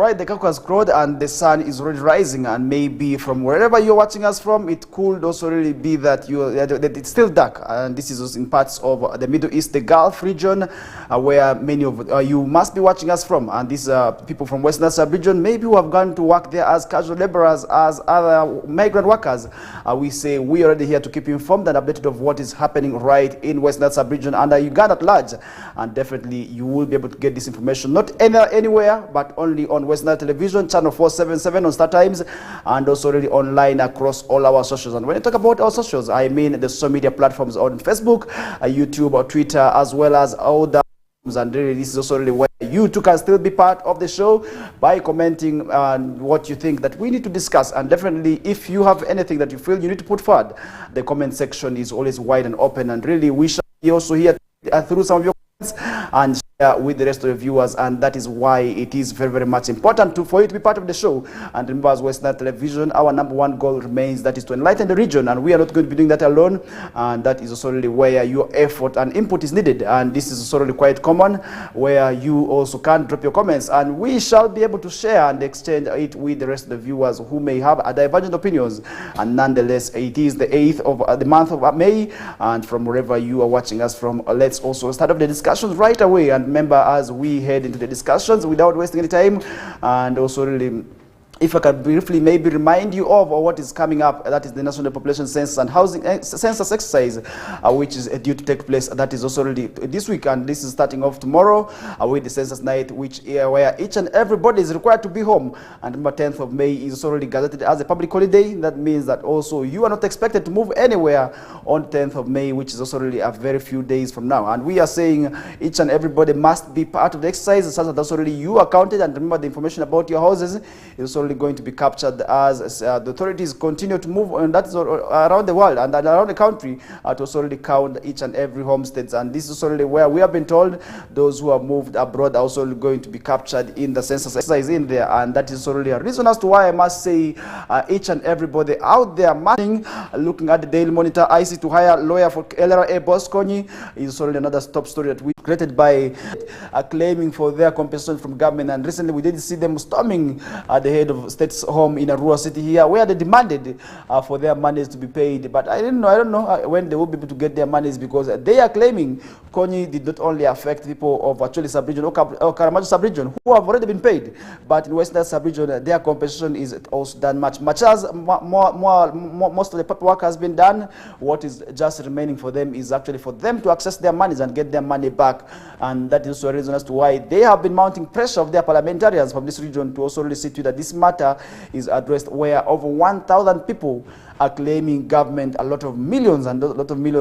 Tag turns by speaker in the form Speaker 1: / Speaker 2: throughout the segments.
Speaker 1: Right, the cock has crowed and the sun is already rising, and maybe from wherever you're watching us from, it could also really be that that it's still dark, and this is in parts of the Middle East, the Gulf region, where many of you must be watching us from. And these are people from Western sub-region, maybe who have gone to work there as casual laborers, as other migrant workers. We say we are already here to keep you informed and updated of what is happening right in Western sub-region and Uganda at large. And definitely you will be able to get this information not anywhere, but only on Western Television, channel 477 on Star Times, and also already online across all our socials. And when I talk about our socials, I mean the social media platforms on Facebook, YouTube, or Twitter, as well as all the. And really, this is also really where you too can still be part of the show by commenting what you think that we need to discuss. And definitely, if you have anything that you feel you need to put forward, the comment section is always wide and open. And really, we shall be also here through some of your comments and share with the rest of the viewers. And that is why it is very, very much important for you to be part of the show. And remember, as Western Television, our #1 goal remains, that is to enlighten the region. And we are not going to be doing that alone. And that is also really where your effort and input is needed. And this is also really quite common, where you also can drop your comments. And we shall be able to share and exchange it with the rest of the viewers who may have divergent opinions. And nonetheless, it is the 8th of the month of May. And from wherever you are watching us from, let's also start up the discussions right away. And remember, as we head into the discussions without wasting any time, and also really, if I can briefly maybe remind you of what is coming up, that is the National Population Census and Housing Census exercise, which is due to take place. That is also already this week, and this is starting off tomorrow with the census night, where each and everybody is required to be home. And remember, 10th of May is already gazetted as a public holiday. That means that also you are not expected to move anywhere on 10th of May, which is also really a very few days from now. And we are saying each and everybody must be part of the exercise, such that that's already you are counted. And remember, the information about your houses is already going to be captured as the authorities continue to move, and that's around the world and around the country, to also really count each and every homesteads. And this is already where we have been told those who have moved abroad are also going to be captured in the census exercise in there. And that is already a reason as to why I must say each and everybody out there looking at the Daily Monitor, IC to hire lawyer for LRA Bosconyi is already another top story that we created by claiming for their compensation from government. And recently we did see them storming the head of state's home in a rural city here, where they demanded for their monies to be paid. But I don't know when they will be able to get their monies, because they are claiming Konyi did not only affect people of actually sub-region or Karamaju sub-region who have already been paid, but in Western sub-region their compensation is also done much as most of the paperwork has been done. What is just remaining for them is actually for them to access their monies and get their money back. And that is also a reason as to why they have been mounting pressure of their parliamentarians from this region to also really see to that this matter is addressed, where over 1,000 people are claiming government a lot of millions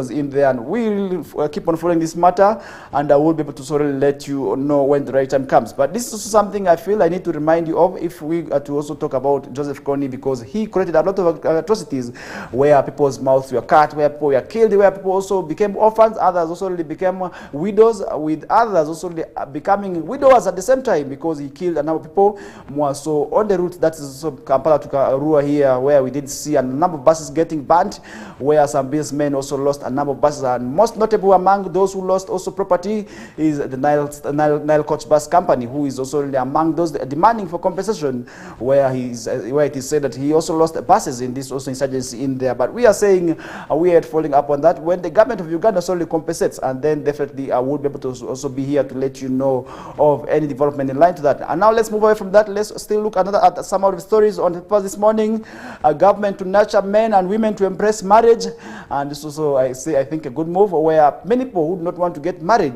Speaker 1: in there. And we will keep on following this matter, and I will be able to sort of let you know when the right time comes. But this is also something I feel I need to remind you of if we are to also talk about Joseph Kony, because he created a lot of atrocities where people's mouths were cut, where people were killed, where people also became orphans, others also really became widows, with others also really becoming widowers at the same time, because he killed a number of people. More so on the route that is also Kampala to Karua here, where we did see a number of buses getting burnt, where some businessmen also lost a number of buses. And most notable among those who lost also property is the Nile Coach Bus Company, who is also really among those demanding for compensation, where it is said that he also lost buses in this also insurgency in there. But we are saying we are following up on that when the government of Uganda solely compensates, and then definitely I will be able to also be here to let you know of any development in line to that. And now let's move away from that. Let's still look at some of the stories on the paper this morning. A government to nurture men and women to embrace marriage, and this also I think a good move, where many people who do not want to get married.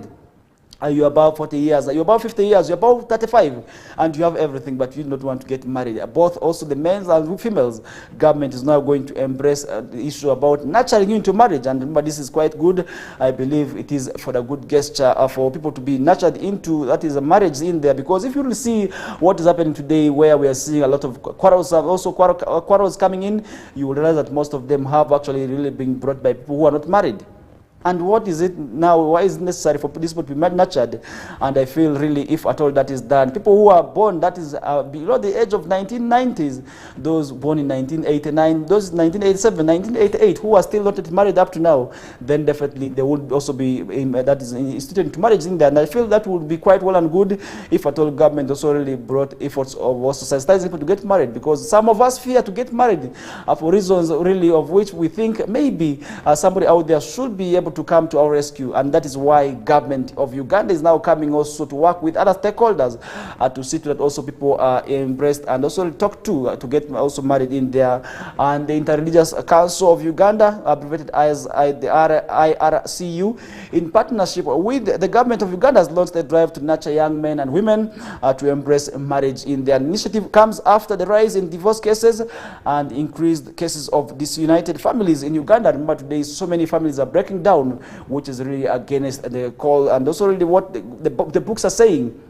Speaker 1: You're about 40 years, you're about 50 years, you're about 35, and you have everything, but you do not want to get married. Both also the males and females, government is now going to embrace the issue about nurturing you into marriage. And remember, this is quite good. I believe it is for the good gesture for people to be nurtured into, that is a marriage in there. Because if you will see what is happening today, where we are seeing a lot of quarrels, also quarrels coming in, you will realize that most of them have actually really been brought by people who are not married. And what is it now? Why is it necessary for this people to be nurtured? And I feel really, if at all that is done, people who are born, that is below the age of 1990s, those born in 1989, those 1987, 1988, who are still not married up to now, then definitely they would also be, that is instituted into marriage in there. And I feel that would be quite well and good if at all government also really brought efforts of also sensitizing people to get married, because some of us fear to get married for reasons really of which we think maybe somebody out there should be able to come to our rescue. And that is why government of Uganda is now coming also to work with other stakeholders to see to that also people are embraced and also talked to get also married in there. And the Interreligious Council of Uganda, abbreviated as the IRCU, in partnership with the government of Uganda, has launched a drive to nurture young men and women to embrace marriage in their initiative. Comes after the rise in divorce cases and increased cases of disunited families in Uganda. Remember, today so many families are breaking down, which is really against the call and also really what the books are saying.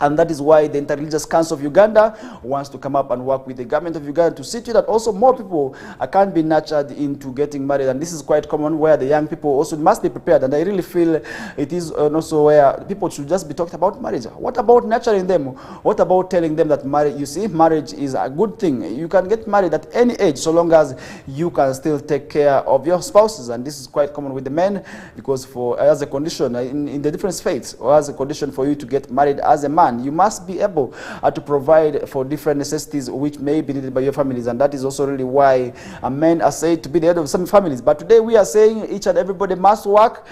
Speaker 1: And that is why the Interreligious Council of Uganda wants to come up and work with the government of Uganda to see to that also more people can be nurtured into getting married. And this is quite common, where the young people also must be prepared. And I really feel it is also where people should just be talked about marriage. What about nurturing them? What about telling them that marriage, you see, marriage is a good thing. You can get married at any age so long as you can still take care of your spouses. And this is quite common with the men, because for as a condition in the different faiths, or as a condition for you to get married as a man, you must be able to provide for different necessities which may be needed by your families. And that is also really why men are said to be the head of some families. But today we are saying each and everybody must work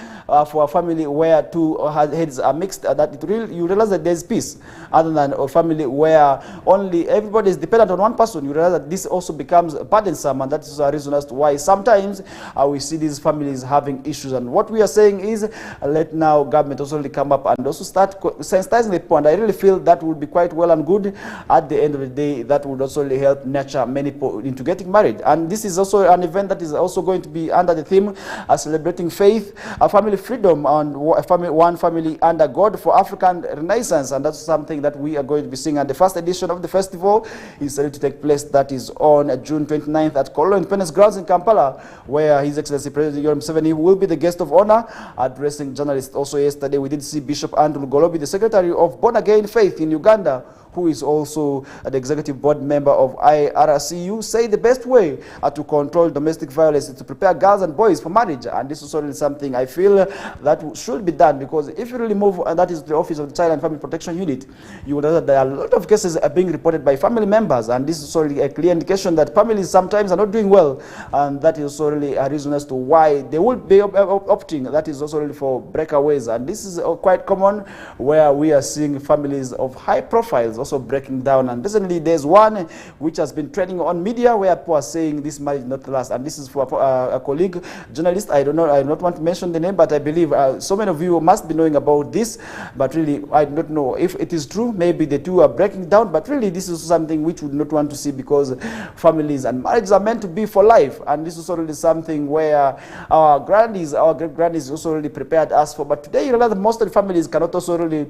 Speaker 1: for a family where two heads are mixed, that you realize that there is peace, other than a family where only everybody is dependent on one person. You realize that this also becomes burdensome, and that is a reason as to why sometimes we see these families having issues. And what we are saying is, let now government also really come up and also start sensitizing the point. I really feel that would be quite well and good. At the end of the day, that would also really help nurture many people into getting married. And this is also an event that is also going to be under the theme celebrating faith, family freedom, and one family under God for African Renaissance. And that's something that we are going to be seeing. And the first edition of the festival is set to take place, that is on June 29th at Kololo Independence Grounds in Kampala, where His Excellency President Yoweri Museveni will be the guest of honor. Addressing journalists also yesterday, we did see Bishop Andrew Golobi, the Secretary of Born Again Faith in Uganda, who is also the executive board member of IRCU, say the best way to control domestic violence is to prepare girls and boys for marriage. And this is really something I feel that should be done, because if you really move, and that is the Office of the Child and Family Protection Unit, you will know that there are a lot of cases are being reported by family members, and this is really a clear indication that families sometimes are not doing well. And that is also really a reason as to why they will be opting, that is also really for breakaways. And this is quite common, where we are seeing families of high profiles also breaking down. And recently there's one which has been trending on media, where people are saying this marriage not last. And this is for a colleague journalist. I don't know, I don't want to mention the name, but I believe so many of you must be knowing about this. But really, I do not know if it is true. Maybe the two are breaking down, but really this is something which we would not want to see, because families and marriages are meant to be for life. And this is already something where our grannies, our great grannies also already prepared us for. But today you realize that most of the families cannot also really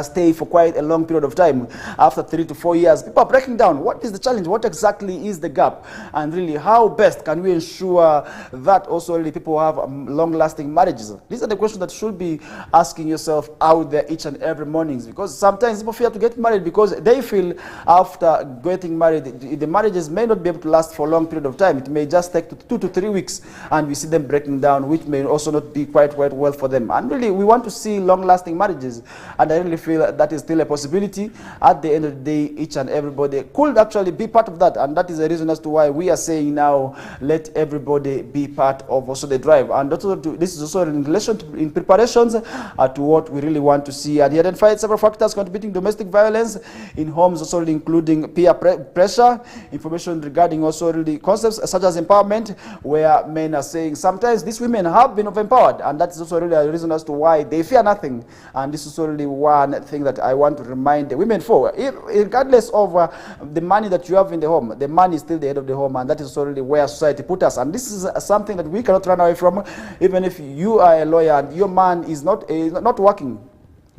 Speaker 1: stay for quite a long period of time. After 3 to 4 years, people are breaking down. What is the challenge? What exactly is the gap? And really, how best can we ensure that also really people have long-lasting marriages? These are the questions that you should be asking yourself out there each and every morning, because sometimes people fear to get married because they feel after getting married, the marriages may not be able to last for a long period of time. It may just take 2 to 3 weeks, and we see them breaking down, which may also not be quite well for them. And really, we want to see long-lasting marriages, and I really feel that is still a possibility. At the end of the day, each and everybody could actually be part of that, and that is the reason as to why we are saying now, let everybody be part of also the drive. And also this is also in relation to in preparations to what we really want to see. And he identified several factors contributing domestic violence in homes, also including peer pressure, information regarding also really concepts such as empowerment, where men are saying sometimes these women have been empowered, and that is also really a reason as to why they fear nothing. And this is already one thing that I want to remind the women for. Regardless of the money that you have in the home, the man is still the head of the home, and that is already where society put us. And this is something that we cannot run away from. Even if you are a lawyer and your man is not working,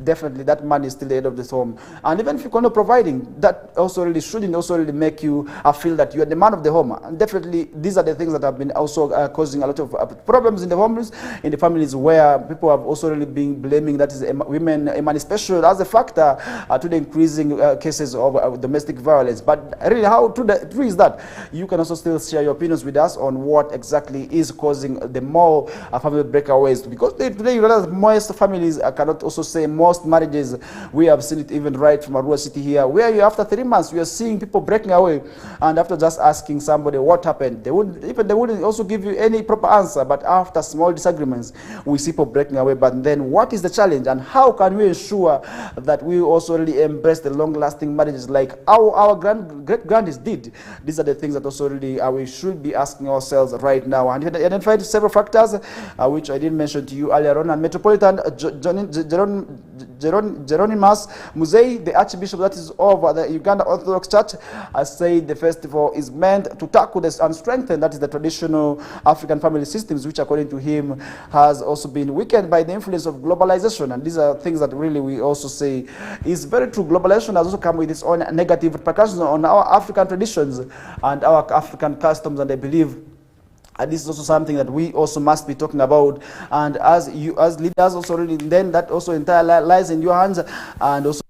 Speaker 1: definitely that man is still the head of the home. And even if you're not providing, that also really shouldn't also really make you feel that you are the man of the home. And definitely these are the things that have been also causing a lot of problems in the homes, in the families, where people have also really been blaming that is women emancipation as a factor to the increasing cases of domestic violence. But really, how true is that? You can also still share your opinions with us on what exactly is causing the more family breakaways, because today you realize most families cannot also say most marriages. We have seen it even right from a rural city here, where after 3 months we are seeing people breaking away, and after just asking somebody what happened, they wouldn't also give you any proper answer. But after small disagreements, we see people breaking away. But then what is the challenge, and how can we ensure that we also really embrace the long-lasting marriages like our great-grandies did? These are the things that also really we should be asking ourselves right now. And we identified several factors which I didn't mention to you earlier on. And Metropolitan Geronimus Muzei, the Archbishop that is of the Uganda Orthodox Church, said the festival is meant to tackle this and strengthen that is the traditional African family systems, which according to him has also been weakened by the influence of globalization. And these are things that really we also say is very true. Globalization has also come with its own negative repercussions on our African traditions and our African customs, and I believe this is also something that we also must be talking about. And as leaders also really, then that also entire lies in your hands, and also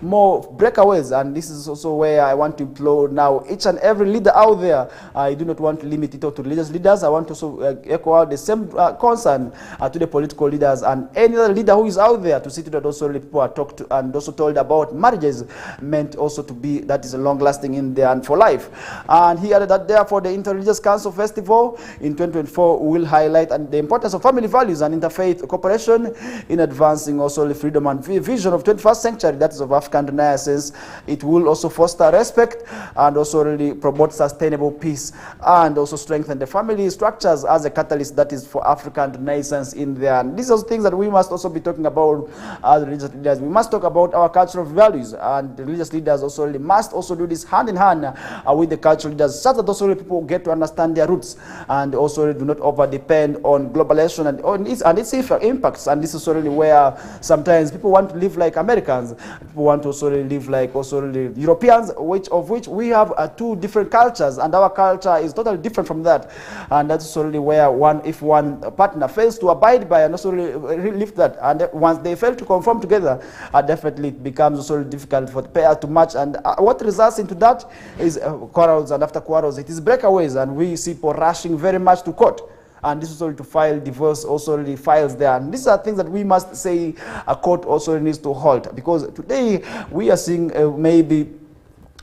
Speaker 1: more breakaways. And this is also where I want to implore now each and every leader out there. I do not want to limit it to religious leaders. I want to also echo out the same concern to the political leaders and any other leader who is out there, to see to that also people are talked to and also told about marriages meant also to be that is long lasting in there and for life. And he added that therefore the Interreligious Council Festival in 2024 will highlight the importance of family values and interfaith cooperation in advancing also the freedom and vision of 21st century, that is of African Renaissance. It will also foster respect and also really promote sustainable peace and also strengthen the family structures as a catalyst that is for African Renaissance in there. And these are things that we must also be talking about as religious leaders. We must talk about our cultural values, and the religious leaders also really must also do this hand in hand with the cultural leaders, such that also really people get to understand their roots and also really do not over depend on globalization and its impacts. And this is really where sometimes people want to live like Americans, people want to also live like also Europeans, of which we have two different cultures, and our culture is totally different from that. And that's really where if one partner fails to abide by and also live that, and once they fail to conform together, definitely it becomes also difficult for the pair to match. And what results into that is quarrels, and after quarrels it is breakaways, and we see people rushing very much to court. And this is also to file divorce, also the files there. And these are things that we must say a court also needs to halt, because today we are seeing maybe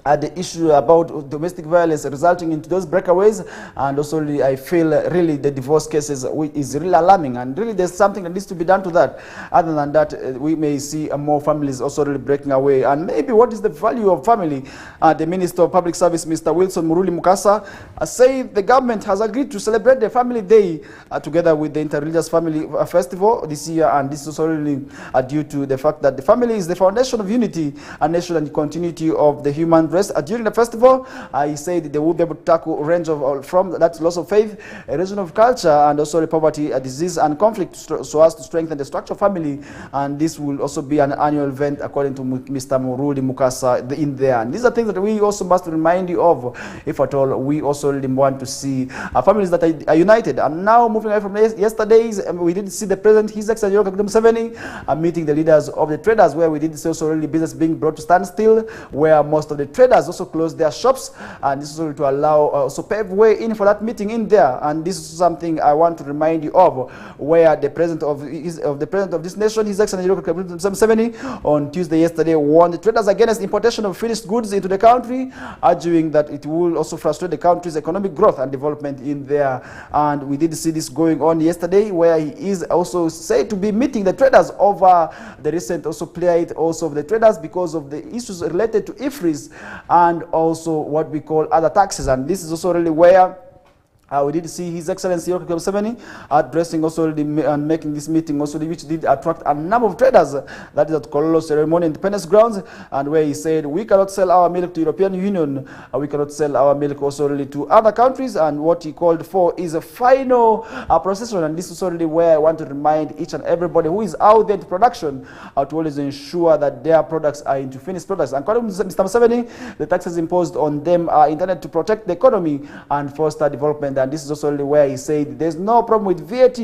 Speaker 1: the issue about domestic violence resulting into those breakaways, and also I feel really the divorce cases is really alarming, and really there's something that needs to be done to that. Other than that, we may see more families also really breaking away. And maybe what is the value of family? The Minister of Public Service, Mr. Wilson Muruli Mukasa, say the government has agreed to celebrate the Family Day together with the Interreligious Family Festival this year, and this is also really due to the fact that the family is the foundation of unity, a nation, and continuity of the human race. During the festival, he said they will be able to tackle a range of from that loss of faith, erosion of culture, and also the poverty, disease, and conflict, so as to strengthen the structure of family. And this will also be an annual event, according to Mr. Muruli Mukasa in there. And these are things that we also must remind you of, if at all we also really want to see families that are united. And now, moving away from yesterday's, we did see the President, His Excellency Yoweri Museveni, meeting the leaders of the traders, where we did see also really business being brought to standstill, where most of the traders also closed their shops, and this is also to allow also pave way in for that meeting in there. And this is something I want to remind you of, where the president of this nation, His Excellency Yoweri Museveni, on Tuesday yesterday warned the traders against importation of finished goods into the country, arguing that it will also frustrate the country's economic growth and development in there. And we did see this going on yesterday, where he is also said to be meeting the traders over the recent also plight also of the traders because of the issues related to IFRIS and also what we call other taxes. And this is also really where We did see His Excellency Yoweri Museveni addressing also and making this meeting also, which did attract a number of traders. That is at Kololo Ceremony Independence Grounds, and where he said we cannot sell our milk to European Union, we cannot sell our milk also to other countries, and what he called for is a final procession. And this is already where I want to remind each and everybody who is out there in production to always ensure that their products are into finished products. And according to Mr. Museveni, the taxes imposed on them are intended to protect the economy and foster development. And this is also where he said there's no problem with VAT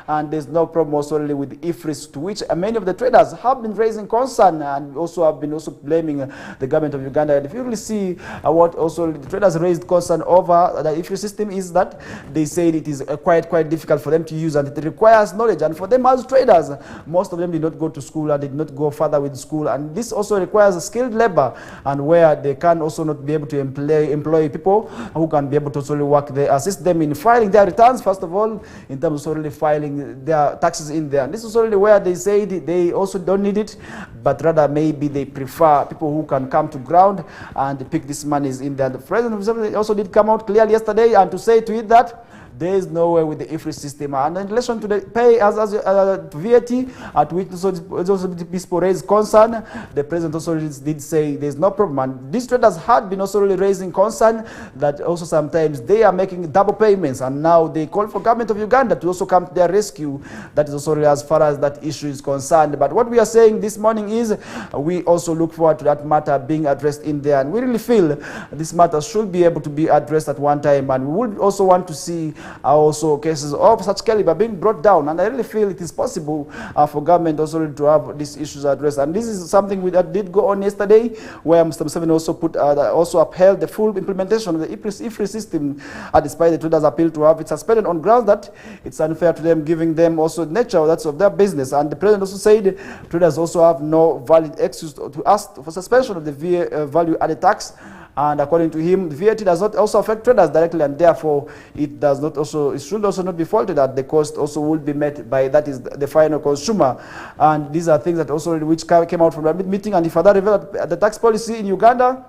Speaker 1: and there's no problem also with IFRIS, to which many of the traders have been raising concern and also have been also blaming the government of Uganda. And if you really see what also the traders raised concern over the IFRIS system is that they said it is quite difficult for them to use, and it requires knowledge. And for them as traders, most of them did not go to school and did not go further with school, and this also requires skilled labor, and where they can also not be able to employ people who can be able to also work there, assist them in filing their returns, first of all, in terms of already filing their taxes in there. And this is already where they say they also don't need it, but rather maybe they prefer people who can come to ground and pick these monies in there. The President also did come out clearly yesterday and to say to it that there is no way with the IFRIS system. And in relation to the pay as VAT, at which also people raised concern, the President also did say there is no problem. And these traders had been also really raising concern that also sometimes they are making double payments, and now they call for government of Uganda to also come to their rescue. That is also really as far as that issue is concerned. But what we are saying this morning is we also look forward to that matter being addressed in there, and we really feel this matter should be able to be addressed at one time, and we would also want to see also cases of such caliber being brought down. And I really feel it is possible for government also to have these issues addressed. And this is something that did go on yesterday, where Mr. Museveni also also upheld the full implementation of the IFRIS system, despite the traders' appeal to have it suspended on grounds that it's unfair to them, giving them also nature that's of their business. And the President also said traders also have no valid excuse to ask for suspension of the value-added tax. And according to him, VAT does not also affect traders directly, and therefore it does not also, it should also not be faulted that the cost also will be met by, that is, the final consumer. And these are things that also which came out from the meeting. And if further revealed the tax policy in Uganda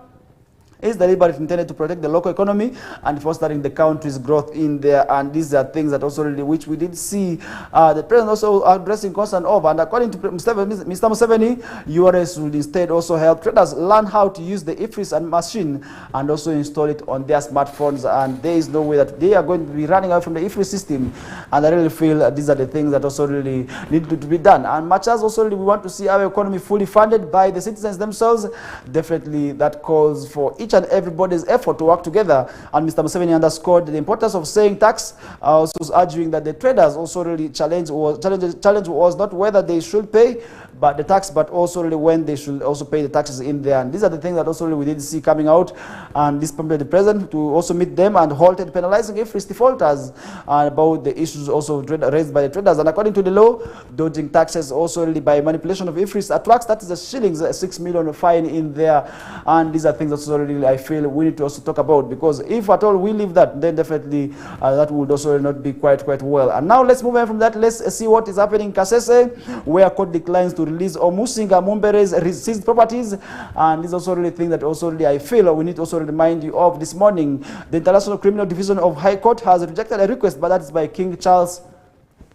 Speaker 1: is deliberately intended to protect the local economy and fostering the country's growth in there. And these are things that also really, which we did see the President also addressing concern over. And according to Mr. Museveni, URS will instead also help traders learn how to use the IFRIS and machine and also install it on their smartphones. And there is no way that they are going to be running out from the IFRIS system. And I really feel these are the things that also really need to be done. And much as also really we want to see our economy fully funded by the citizens themselves, definitely that calls for each and everybody's effort to work together. And Mr. Museveni underscored the importance of saying tax, also arguing that the traders also really challenge was not whether they should pay but the tax, but also really when they should also pay the taxes in there. And these are the things that also really we did see coming out, and this prompted the President to also meet them and halted penalizing IFRIS defaulters about the issues also raised by the traders. And according to the law, dodging taxes also really by manipulation of IFRIS attracts, that is a shillings, a 6 million fine in there. And these are things that also really I feel we need to also talk about, because if at all we leave that, then definitely that would also not be quite well. And now let's move on from that. Let's see what is happening in Kasese, where court declines to release Omusinga Mumbere's seized properties. And this is also really thing that also really I feel we need to also remind you of this morning. The International Criminal Division of High Court has rejected a request, but that is by King Charles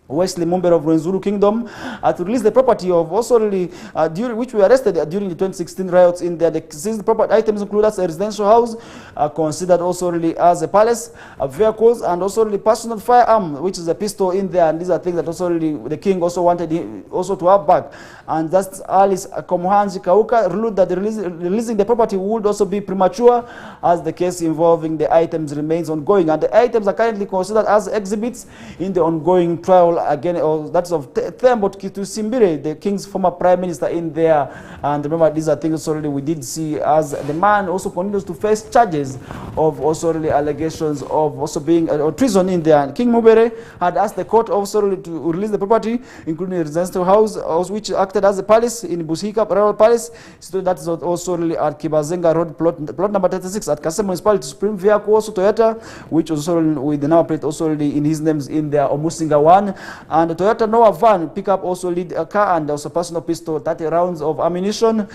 Speaker 1: Wesley Mumbere of Rwenzuru Kingdom to release the property of also really which were arrested during the 2016 riots in there. The seized property items include as a residential house, considered also really as a palace, vehicles, and also really personal firearm, which is a pistol in there. And these are things that also really the king also wanted also to have back. And that's Alice Komuhanji Kauka ruled that releasing the property would also be premature, as the case involving the items remains ongoing. And the items are currently considered as exhibits in the ongoing trial again, that's of Thembo Kitusimbire, the king's former prime minister in there. And remember, these are things already we did see, as the man also continues to face charges of also really allegations of also being treason in there. And King Mumbere had asked the court also really to release the property, including the residential house, which acted as a palace in Busika Royal Palace. So that is also really at Kibazenga Road, plot number 36 at Kasese Municipality. Supreme Vehicle also Toyota, which also with the number plate also really in his names in there, Omusinga 1. and a Toyota Noah van pickup also lead a car, and also personal pistol, 30 rounds of ammunition,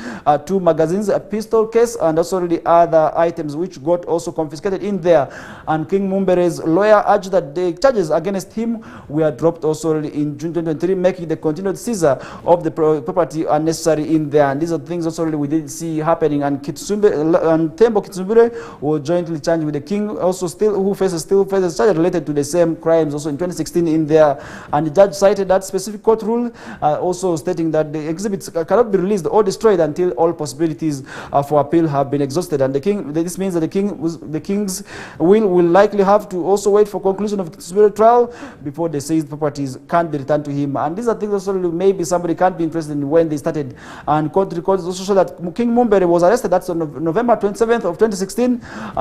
Speaker 1: 2 magazines, a pistol case, and also the other items which got also confiscated in there. And King Mumbere's lawyer urged that the charges against him were dropped also in June 2023, making the continued seizure of the property unnecessary in there. And these are things also we did see happening. And Tembo Kitsumbure was jointly charged with the king, also still faces charges related to the same crimes also in 2016 in there. And the judge cited that specific court rule, also stating that the exhibits cannot be released or destroyed until all possibilities for appeal have been exhausted. And this means that the king's will likely have to also wait for conclusion of the trial before the seized properties can be returned to him. And these are things also maybe somebody can't be interested in when they started. And court records also show that King Mumbere was arrested, that's on November 27th of 2016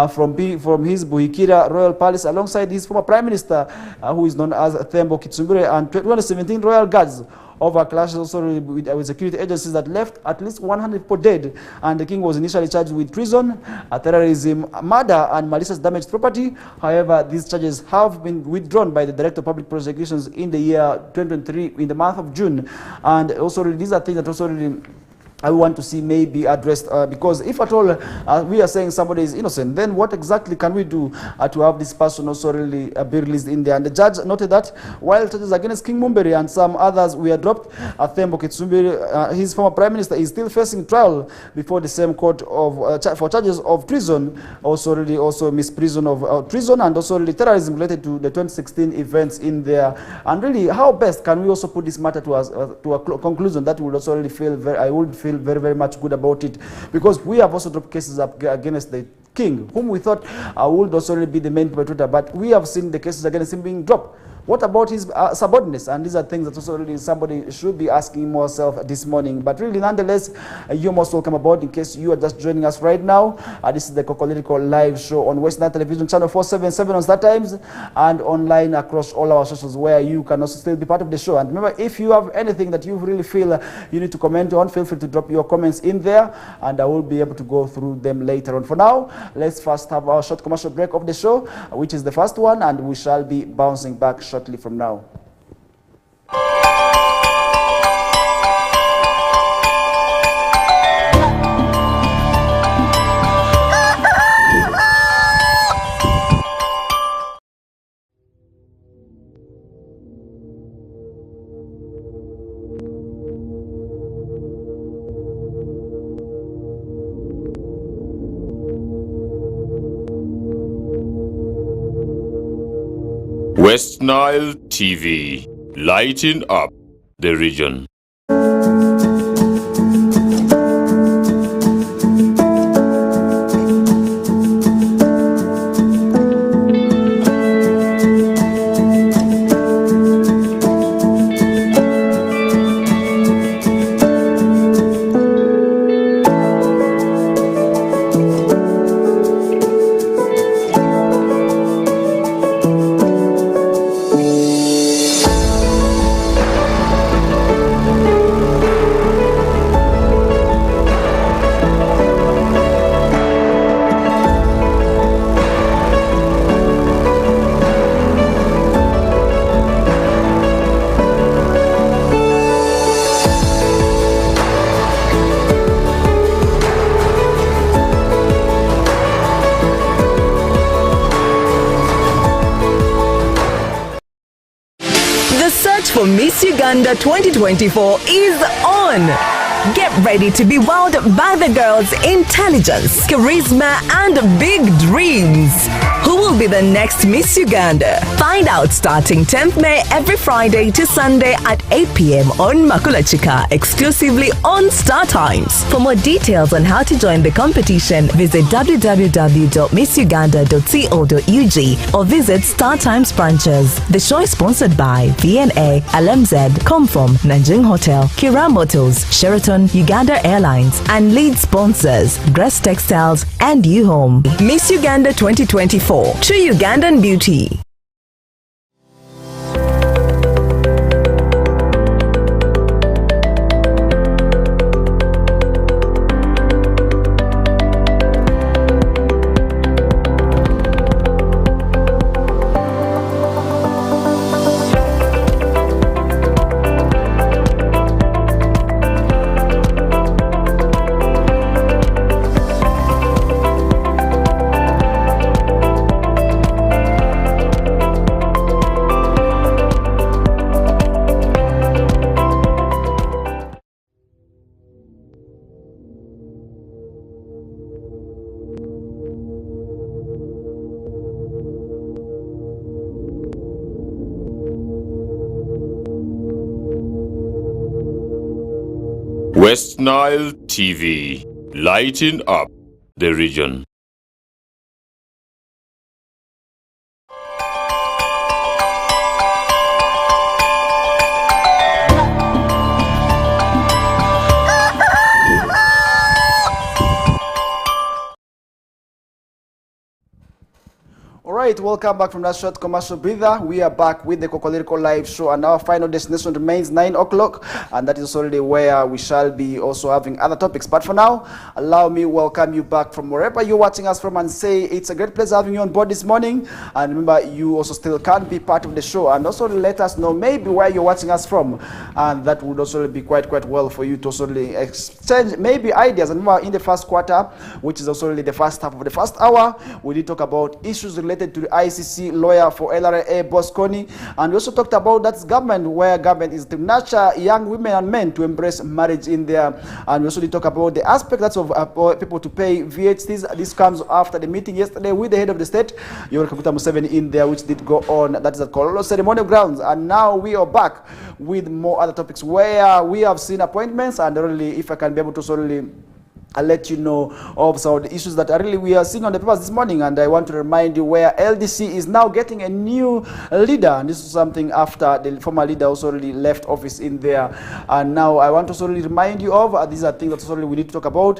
Speaker 1: from his Buhikira Royal Palace alongside his former Prime Minister, who is known as Thembo Kitsumbure, and 2017 Royal Guards over clashes also with security agencies that left at least 100 people dead. And the king was initially charged with treason, terrorism, murder, and malicious damage to property. However, these charges have been withdrawn by the Director of Public Prosecutions in the year 2023 in the month of June. And also these are things that also really I want to see may be addressed, because if at all we are saying somebody is innocent, then what exactly can we do to have this person also really be released in there? And the judge noted that while charges against King Mumbere and some others were dropped, Thembo Kitsumbure, his former Prime Minister, is still facing trial before the same court for charges of treason, also misprision of treason, and also really terrorism related to the 2016 events in there. And really, how best can we also put this matter to a conclusion that would also really I would feel very, very much good about it, because we have also dropped cases up against the king, whom we thought would also be the main perpetrator, but we have seen the cases against him being dropped. What about his subordinates? And these are things that also really somebody should be asking more self this morning. But really, nonetheless, you're most welcome aboard in case you are just joining us right now. This is the Kokoliriko live show on Western Television channel 477 on StarTimes, and online across all our socials, where you can also still be part of the show. And remember, if you have anything that you really feel you need to comment on, feel free to drop your comments in there, and I will be able to go through them later on. For now, let's first have our short commercial break of the show, which is the first one, and we shall be bouncing back shortly from now.
Speaker 2: West Nile TV, lighting up the region.
Speaker 3: For Miss Uganda 2024 is on. Get ready to be wowed by the girls' intelligence, charisma, and big dreams. Who will be the next Miss Uganda? Find out starting 10th May every Friday to Sunday at 8 p.m. on Makulachika, exclusively on StarTimes. For more details on how to join the competition, visit www.missuganda.co.ug or visit StarTimes branches. The show is sponsored by VNA, LMZ, Comform, Nanjing Hotel, Kira Motors, Sheraton, Uganda Airlines, and lead sponsors, Grass Textiles and U-Home. Miss Uganda 2024, true Ugandan beauty.
Speaker 2: West Nile TV, lighting up the region.
Speaker 1: All right, welcome back from that short commercial breather. We are back with the Kokoliriko live show, and our final destination remains 9 o'clock, and that is already where we shall be also having other topics. But for now, allow me welcome you back from wherever you're watching us from and say it's a great pleasure having you on board this morning. And remember, you also still can be part of the show, and also let us know maybe where you're watching us from, and that would also be quite well for you to also exchange maybe ideas. And remember, in the first quarter, which is also the first half of the first hour, we did talk about issues related to the ICC lawyer for LRA Bosconi, and we also talked about that government, where government is to nurture young women and men to embrace marriage in there. And we also did talk about the aspect that's of people to pay VHTs. This comes after the meeting yesterday with the head of the state, Yoweri Kaguta Museveni, in there, which did go on. That is at Kololo ceremonial grounds. And now we are back with more other topics where we have seen appointments, and really, if I can be able to solely I'll let you know of some of the issues that we are seeing on the papers this morning. And I want to remind you where LDC is now getting a new leader, and this is something after the former leader also already left office in there. And now I want to also remind you of these are things that also we need to talk about,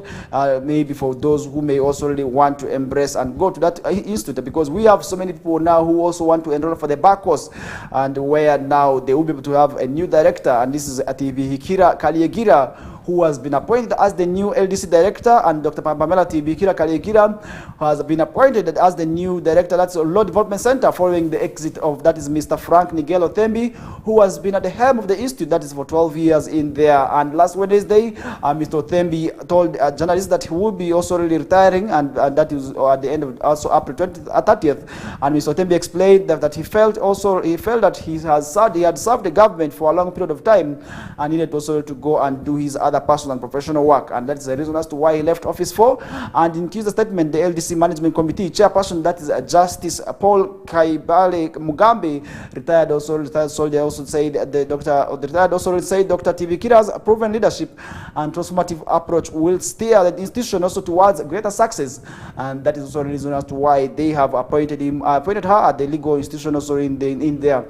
Speaker 1: maybe for those who may also really want to embrace and go to that institute, because we have so many people now who also want to enroll for the back course, and where now they will be able to have a new director, and this is Atibihikira Kalyegira, who has been appointed as the new LDC director, and Dr. Pamela Tibikira Kalyegira has been appointed as the new director. That's a Law Development Center, following the exit of, that is Mr. Frank Nigelo Thembi, who has been at the helm of the institute, that is for 12 years in there. And last Wednesday, Mr. Thembi told journalists that he will be also really retiring, and that is at the end of also April 30th. And Mr. Thembi explained that he felt that he had served the government for a long period of time, and needed also to go and do his other personal and professional work, and that's the reason as to why he left office for. And in his statement, the LDC Management Committee chairperson, that is Justice Paul Kaibale Mugambe, retired soldier, also said Dr. Tibikira's proven leadership and transformative approach will steer the institution also towards greater success, and that is also the reason as to why they have appointed her at the legal institution also in there.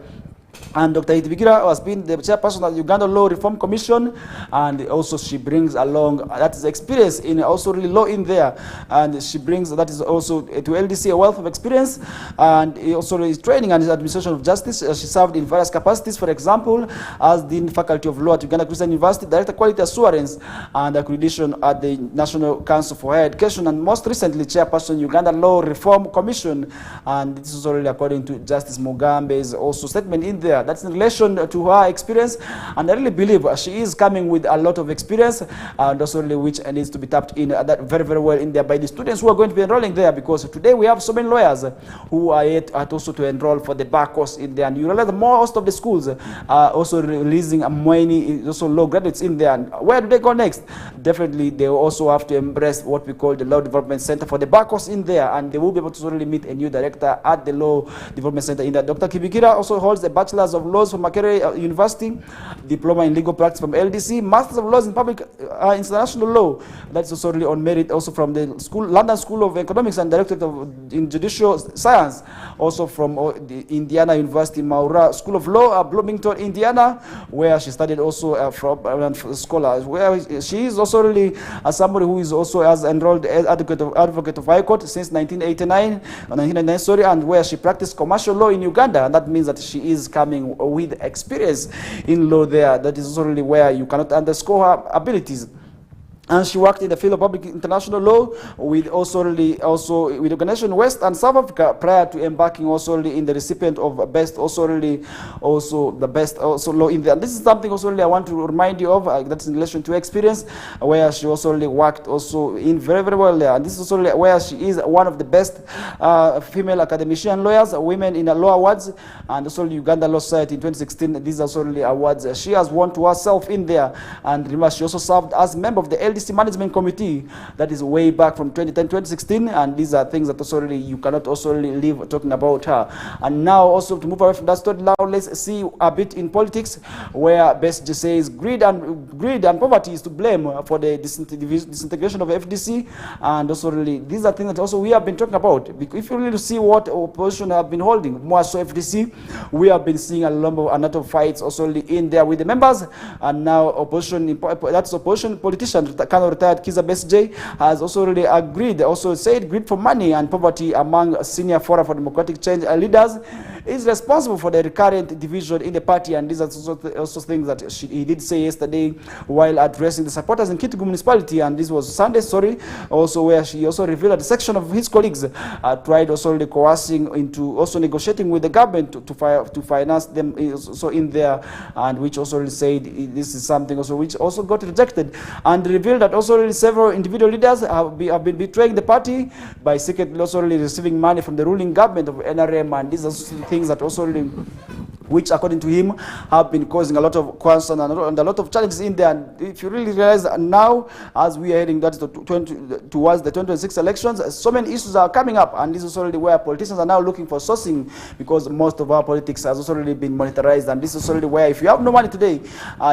Speaker 1: And Dr. Itibikira has been the chairperson of the Uganda Law Reform Commission, and also she brings along that is experience in also really law in there, and she brings that is also to LDC a wealth of experience, and also is training and administration of justice. She served in various capacities, for example, as Dean Faculty of Law at Uganda Christian University, Director Quality Assurance and Accreditation at the National Council for Higher Education, and most recently chairperson Uganda Law Reform Commission. And this is already according to Justice Mugambe's also statement in there. That's in relation to her experience, and I really believe she is coming with a lot of experience, and also really which needs to be tapped in that very well in there by the students who are going to be enrolling there, because today we have so many lawyers who are yet also to enroll for the back course in there. And you realize most of the schools are also releasing many also law graduates in there. And where do they go next? Definitely they will also have to embrace what we call the Law Development Center for the back course in there, and they will be able to really meet a new director at the Law Development Center in there. Dr. Kibikira also holds a Bachelor's of Laws from Makerere University, Diploma in Legal Practice from LDC, Masters of Laws in Public International Law, that's also really on merit, also from the London School of Economics and Directorate in Judicial Science, also from the Indiana University Maura School of Law, Bloomington, Indiana, where she studied also from scholar, where she is also really somebody who is also as enrolled as advocate of High Court since 1989, sorry, and where she practiced commercial law in Uganda, and that means that she is coming with experience in law there. That is also really where you cannot underscore her abilities. And she worked in the field of public international law with also with Organization West and South Africa prior to embarking also really in the recipient of best the best law in there. And this is something also really I want to remind you of. That's in relation to experience, where she also really worked also in very well there. And this is also really where she is one of the best female academician lawyers, women in the law awards, and also Uganda Law Society in 2016. These are also really awards she has won to herself in there. And remember, she also served as member of the LDC FDC Management Committee. That is way back from 2010, 2016, and these are things that also really you cannot also really leave talking about her. And now also to move away from that story, now let's see a bit in politics, where Besigye says greed and poverty is to blame for the disintegration of FDC, and also really these are things that also we have been talking about. If you really see what opposition have been holding, more so FDC, we have been seeing a lot of fights also really in there with the members, and now opposition politician, kind of retired Kizza Besigye, has also really agreed, also said greed for money and poverty among senior Forum for Democratic Change leaders is responsible for the recurrent division in the party, and these are also things that he did say yesterday while addressing the supporters in Kitugu municipality, and this was Sunday, also where she also revealed that a section of his colleagues tried also really coercing into also negotiating with the government to finance them also in there, and which also really said this is something also which also got rejected, and revealed that also really several individual leaders have been betraying the party by secretly also really receiving money from the ruling government of NRM, and these are things that also really, which according to him have been causing a lot of concern and a lot of challenges in there. And if you really realize that now, as we are heading towards the 2026 elections, so many issues are coming up, and this is already where politicians are now looking for sourcing, because most of our politics has also already been monetized, and this is already where if you have no money today,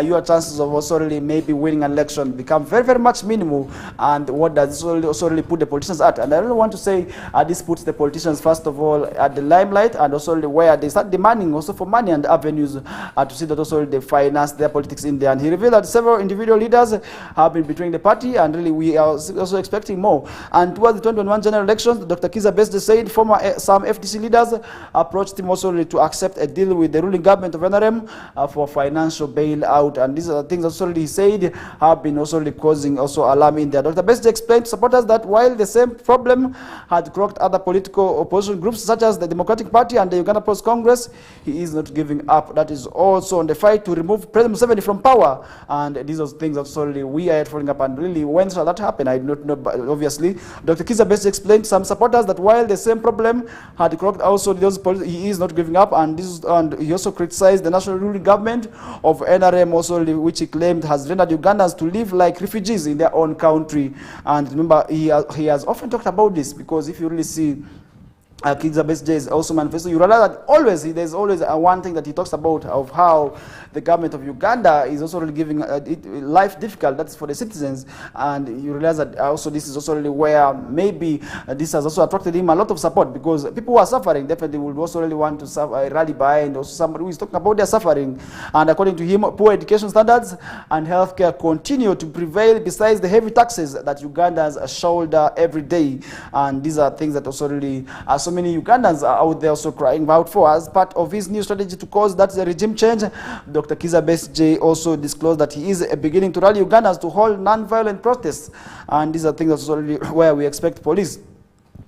Speaker 1: your chances of also really maybe winning an election become very, very much minimal. And what does this also really put the politicians at? And I really want to say this puts the politicians first of all at the limelight, and also really where they start demanding also for money and avenues to see that also they finance their politics in there. And he revealed that several individual leaders have been betraying the party, and really we are also expecting more. And towards the 2021 general elections, Dr. Kizza Besigye said some FDC leaders approached him also to accept a deal with the ruling government of NRM for financial bailout, and these are the things also he said have been also causing also alarm in there. Dr. Besigye explained to supporters that while the same problem had crocked other political opposition groups such as the Democratic Party and the Uganda Post Congress, he is not giving up. That is also on the fight to remove President Museveni from power, and these are things that sorely we are following up. And really, when shall that happen? I do not know, but obviously Dr. Kizza Besigye explained to some supporters that while the same problem had cropped also he is not giving up, and he also criticized the national ruling government of NRM also, which he claimed has rendered Ugandans to live like refugees in their own country. And remember, he has often talked about this, because if you really see Kizza Besigye is also manifesto, you realize that there's always one thing that he talks about, of how the government of Uganda is also really giving life difficult, that's for the citizens. And you realize that also this is also really where maybe this has also attracted him a lot of support, because people who are suffering definitely would also really want to rally behind also somebody who is talking about their suffering. And according to him, poor education standards and healthcare continue to prevail besides the heavy taxes that Ugandans shoulder every day. And these are things that also really so many Ugandans are out there also crying out for. As part of his new strategy to cause that regime change, Dr. Kizza Besigye also disclosed that he is beginning to rally Ugandans to hold non-violent protests. And these are things that's already where we expect police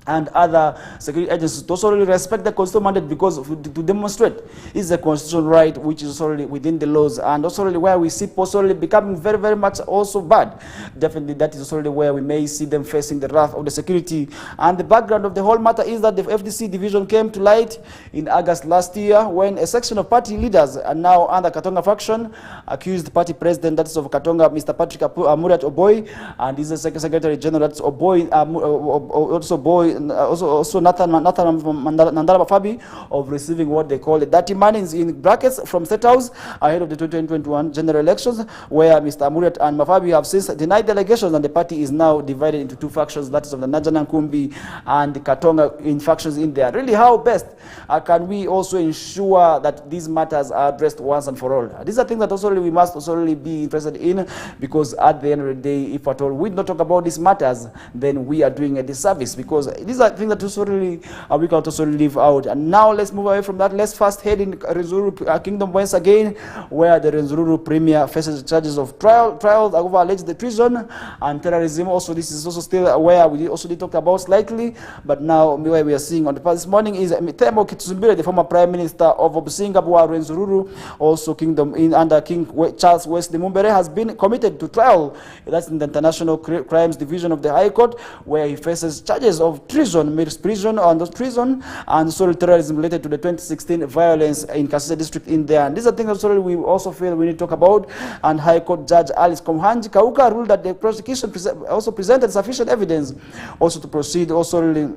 Speaker 1: and other security agencies to also really respect the constitutional mandate, because to demonstrate is a constitutional right which is already within the laws, and also really where we see possibly becoming very, very much also bad. Definitely that is also really where we may see them facing the wrath of the security. And the background of the whole matter is that the FDC division came to light in August last year, when a section of party leaders are now under Katonga faction accused the party president, that is of Katonga, Mr. Patrick Amuriat Oboy, and this is the Secretary General, that's Oboy, also Boy, also Nathan Nandala Mafabi, of receiving what they call the dirty money in brackets from State House ahead of the 2021 general elections, where Mr. Amuriat and Mafabi have since denied the allegations, and the party is now divided into two factions, that is of the Najana Nkumbi and the Katonga in factions in there. Really, how best can we also ensure that these matters are addressed once and for all? These are things that also we must also really be interested in, because at the end of the day, if at all we don't talk about these matters, then we are doing a disservice, because these are things that also really we can also live out. And now let's move away from that. Let's first head in Renzururu Kingdom once again, where the Renzururu Premier faces charges of trials over alleged treason and terrorism. Also, this is also still where we also did talk about slightly, but now where we are seeing on the past this morning is Temo Kitsumbire, the former Prime Minister of Singapore, Renzururu, also Kingdom under King Charles Wesley Mumbere, has been committed to trial. That's in the International Crimes Division of the High Court, where he faces charges of treason treason, misprision and treason, and also terrorism related to the 2016 violence in Kasese district in there. And these are things that we also feel we need to talk about. And High Court Judge Alice Komhanji Kauka ruled that the prosecution also presented sufficient evidence also to proceed also really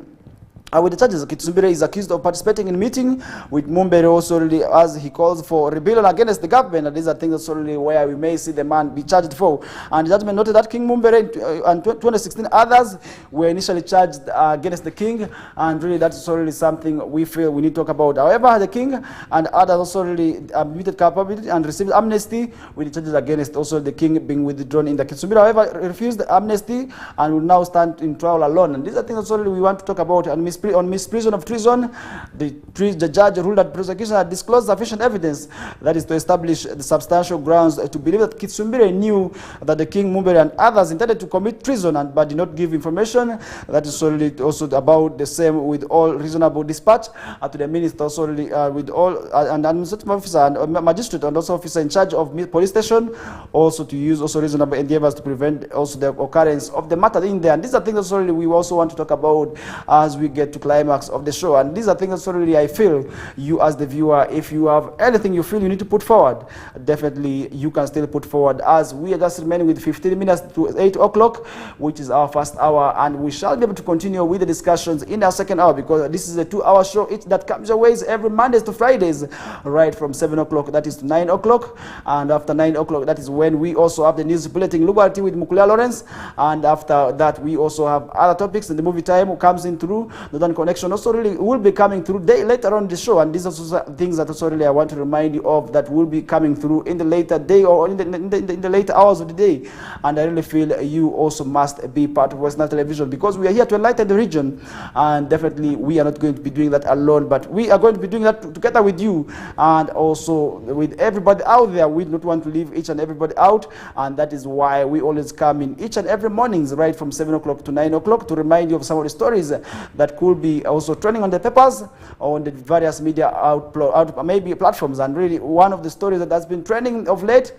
Speaker 1: with the charges. Kitsumbire is accused of participating in a meeting with Mumbere also really, as he calls for rebellion against the government, and these are things also really where we may see the man be charged for. And the judgment noted that King Mumbere and 2016 others were initially charged against the king, and really that's also really something we feel we need to talk about. However, the king and others also really admitted culpability and received amnesty, with the charges against also the king being withdrawn in the Kitsumbire. However, refused amnesty and will now stand in trial alone. And these are things also really we want to talk about. And on misprision of treason, the judge ruled that prosecution had disclosed sufficient evidence, that is to establish the substantial grounds to believe that Kitsumbire knew that the king Mumbere and others intended to commit treason, but did not give information. That is also about the same with all reasonable dispatch to the minister, also with all an administrative officer and magistrate and also officer in charge of police station, also to use also reasonable endeavors to prevent also the occurrence of the matter in there. And these are things also we also want to talk about as we get to climax of the show. And these are things that really I feel you as the viewer, if you have anything you feel you need to put forward, definitely you can still put forward, as we are just remaining with 15 minutes to 8 o'clock, which is our first hour, and we shall be able to continue with the discussions in our second hour, because this is a 2-hour show that comes your ways every Mondays to Fridays, right from 7 o'clock, that is to 9 o'clock, and after 9 o'clock, that is when we also have the news bulletin Liberty with Mukulia Lawrence, and after that we also have other topics, and the movie time comes in through Northern Connection also really will be coming through later on the show. And these are also things that also really I want to remind you of, that will be coming through in the later day or in the later hours of the day. And I really feel you also must be part of Western Television, because we are here to enlighten the region, and definitely we are not going to be doing that alone, but we are going to be doing that together with you and also with everybody out there. We don't want to leave each and everybody out, and that is why we always come in each and every mornings right from 7 o'clock to 9 o'clock to remind you of some of the stories that could be also trending on the papers or on the various media maybe platforms. And really one of the stories that has been trending of late,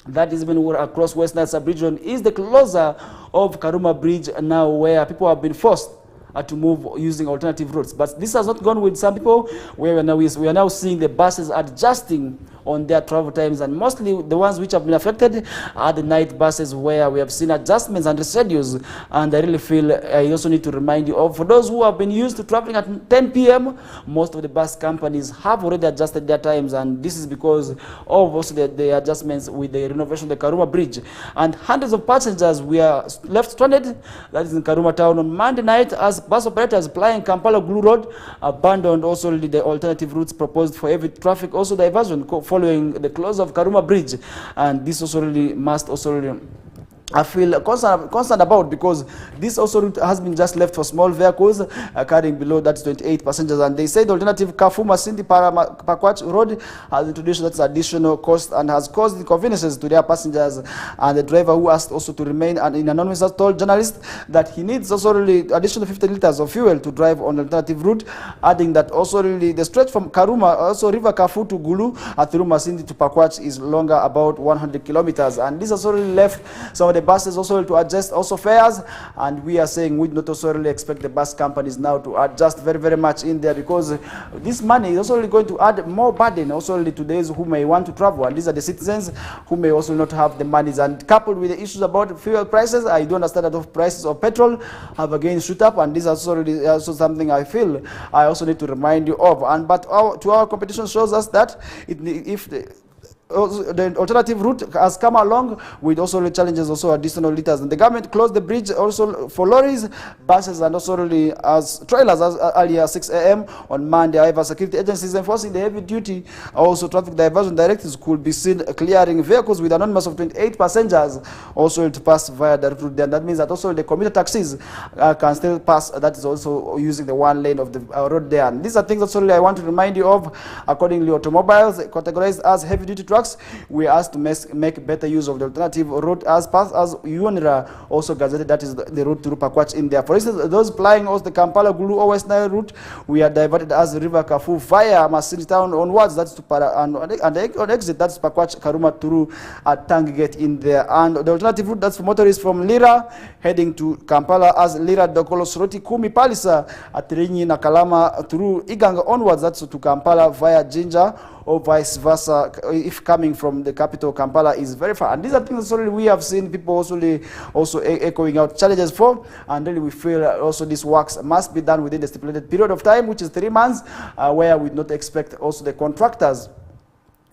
Speaker 1: that has been across Western sub-region, is the closure of Karuma Bridge now, where people have been forced to move using alternative routes. But this has not gone with some people, where we are now seeing the buses adjusting on their travel times, and mostly the ones which have been affected are the night buses, where we have seen adjustments and reschedules. And I really feel I also need to remind you of, for those who have been used to traveling at 10 p.m., most of the bus companies have already adjusted their times, and this is because of also the adjustments with the renovation of the Karuma Bridge. And hundreds of passengers were left stranded, that is in Karuma town, on Monday night, as bus operators plying Kampala Glue Road abandoned also the alternative routes proposed for heavy traffic also diversion following the close of Karuma Bridge. And this also really must also really I feel concerned about, because this also has been just left for small vehicles carrying below that 28 passengers. And they say the alternative Kafuma Sindi Pakwach Road has introduced that additional cost and has caused inconveniences to their passengers. And the driver, who asked also to remain and in anonymous, has told journalists that he needs also really additional 50 liters of fuel to drive on the alternative route, adding that also really the stretch from Karuma, also River Kafu to Gulu, through Masindi to Pakwach is longer, about 100 kilometers. And this has already left some of the buses also to adjust also fares, and we are saying we not also really expect the bus companies now to adjust very, very much in there, because this money is also really going to add more burden also really to those who may want to travel, and these are the citizens who may also not have the monies. And coupled with the issues about fuel prices, I do understand that the prices of petrol have again shoot up, and this is also really also something I feel I also need to remind you of. And but our competition shows us that if the alternative route has come along with also the challenges, also additional liters. And the government closed the bridge also for lorries, buses, and also really as trailers as earlier 6 a.m. on Monday. However, security agencies enforcing the heavy duty also traffic diversion directives could be seen clearing vehicles with anonymous of 28 passengers also to pass via the route. And that means that also the commuter taxis can still pass. That is also using the one lane of the road there. And these are things that really I want to remind you of. Accordingly, automobiles categorized as heavy duty trucks works, we asked to make better use of the alternative route as UNRA also gazetted, that is the route to Pakwach in there. For instance, those plying also the Kampala-Gulu or West Nile route, we are diverted as River Kafu via Masindi town onwards, that's to on exit, that's Pakwach, Karuma, Turu, at Tangi Gate in there. And the alternative route, that's for motorists from Lira heading to Kampala as Lira, Dokolo, Soroti, Kumi, Palisa, Atirinyi, Nakalama, through Iganga onwards, that's to Kampala via Jinja, or vice versa if coming from the capital Kampala is very far. And these are things that we have seen people also echoing out challenges for, and really we feel also these works must be done within the stipulated period of time, which is 3 months, where we not expect also the contractors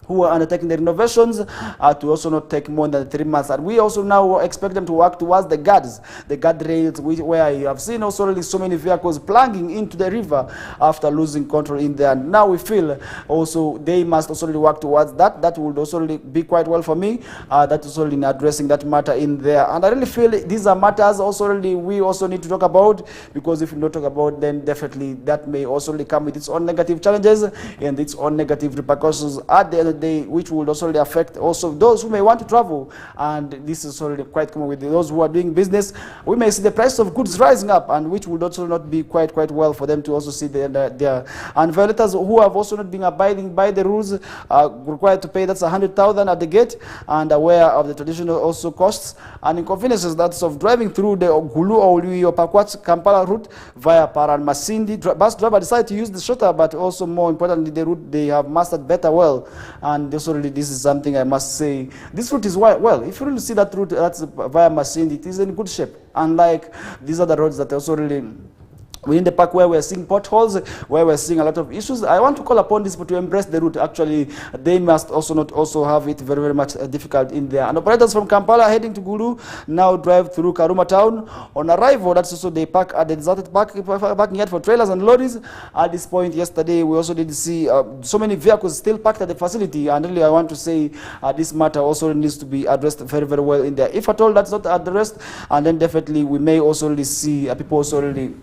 Speaker 1: who are undertaking the renovations to also not take more than 3 months. And we also now expect them to work towards the guardrails, where you have seen also really so many vehicles plunging into the river after losing control in there. And now we feel also they must also really work towards that. That would also really be quite well for me. That is also in addressing that matter in there. And I really feel these are matters also really we also need to talk about, because if we don't talk about, then definitely that may also really come with its own negative challenges and its own negative repercussions at the end of the day, which will also really affect also those who may want to travel. And this is already quite common with those who are doing business. We may see the price of goods rising up, and which would also not be quite well for them to also see their and violators who have also not been abiding by the rules are required to pay, that's 100,000 at the gate, and aware of the traditional also costs and inconveniences that's of driving through the Gulu or Pakwach Kampala route via Paran Masindi. Bus driver decided to use the shorter, but also more importantly the route they have mastered better well. And also really this is something I must say. This route is well. If you really see that route that's via Masindi, it is in good shape. Unlike these other roads that also really within the park where we're seeing potholes, where we're seeing a lot of issues. I want to call upon these people to embrace the route. Actually, they must also not also have it very much difficult in there. And operators from Kampala heading to Gulu now drive through Karuma town. On arrival, that's also they park at the deserted parking yard for trailers and lorries. At this point yesterday, we also did see so many vehicles still parked at the facility. And really, I want to say this matter also needs to be addressed very well in there. If at all that's not addressed, and then definitely we may also really see people also really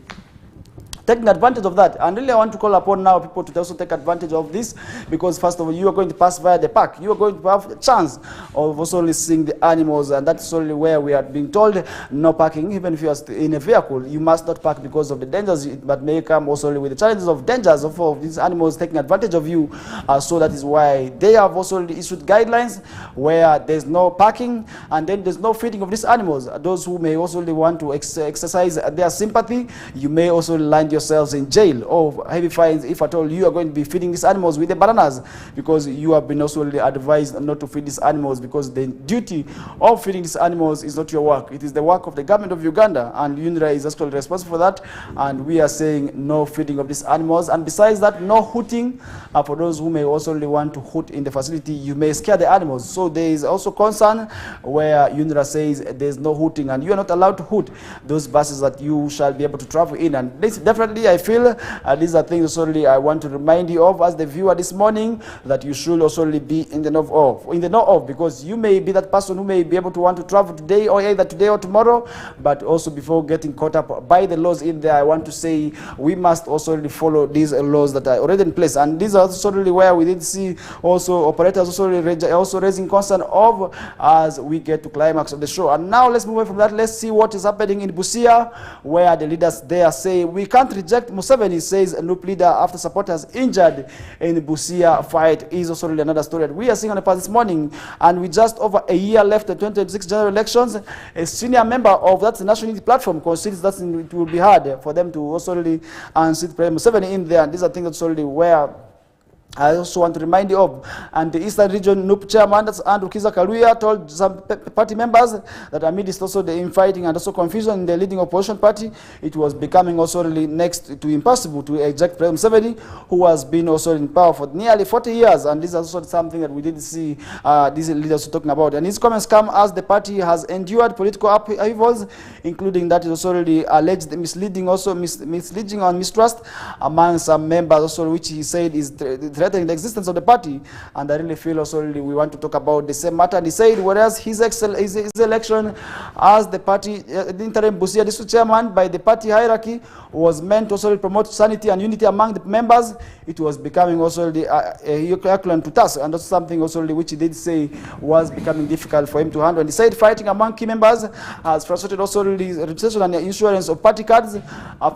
Speaker 1: taking advantage of that. And really I want to call upon now people to also take advantage of this, because first of all, you are going to pass via the park. You are going to have a chance of also seeing the animals, and that's only where we are being told no parking. Even if you are in a vehicle, you must not park because of the dangers, but may come also with the challenges of dangers of these animals taking advantage of you. So that is why they have also issued guidelines where there's no parking, and then there's no feeding of these animals. Those who may also want to exercise their sympathy, you may also land yourselves in jail or heavy fines if at all you are going to be feeding these animals with the bananas, because you have been also advised not to feed these animals, because the duty of feeding these animals is not your work. It is the work of the government of Uganda, and UNRA is actually responsible for that. And we are saying no feeding of these animals, and besides that, no hooting. For those who may also want to hoot in the facility, you may scare the animals. So there is also concern where UNRA says there's no hooting, and you are not allowed to hoot those buses that you shall be able to travel in. And this definitely I feel these are things solely I want to remind you of as the viewer this morning, that you should also be in the know of, because you may be that person who may be able to want to travel today, or either today or tomorrow, but also before getting caught up by the laws in there, I want to say we must also follow these laws that are already in place. And these are also really where we did see also operators also raising concern of as we get to climax of the show. And now let's move away from that. Let's see what is happening in Busia, where the leaders there say we can't reject Museveni, says a NUP leader after supporters injured in the Busia fight. Is also really another story that we are seeing on the path this morning. And with just over a year left the 2026 general elections, a senior member of that national unity platform considers that it will be hard for them to also really unseat President Museveni in there. And these are things that's already where I also want to remind you of. And the Eastern Region NUP chairman, that's Andrew Kiza Kaluya, told some party members that amidst also the infighting and also confusion in the leading opposition party, it was becoming also really next to impossible to eject President Museveni, who has been also in power for nearly 40 years. And this is also something that we did see these leaders talking about. And his comments come as the party has endured political upheavals, including that is also really alleged misleading and mistrust among some members also, which he said is threatening threatening the existence of the party. And I really feel also we want to talk about the same matter. And he said, whereas his election as the party, the interim Busia district chairman by the party hierarchy was meant to also promote sanity and unity among the members, it was becoming also the equivalent to task, and that's something also which he did say was becoming difficult for him to handle. And he said fighting among key members has frustrated also the registration and the insurance of party cards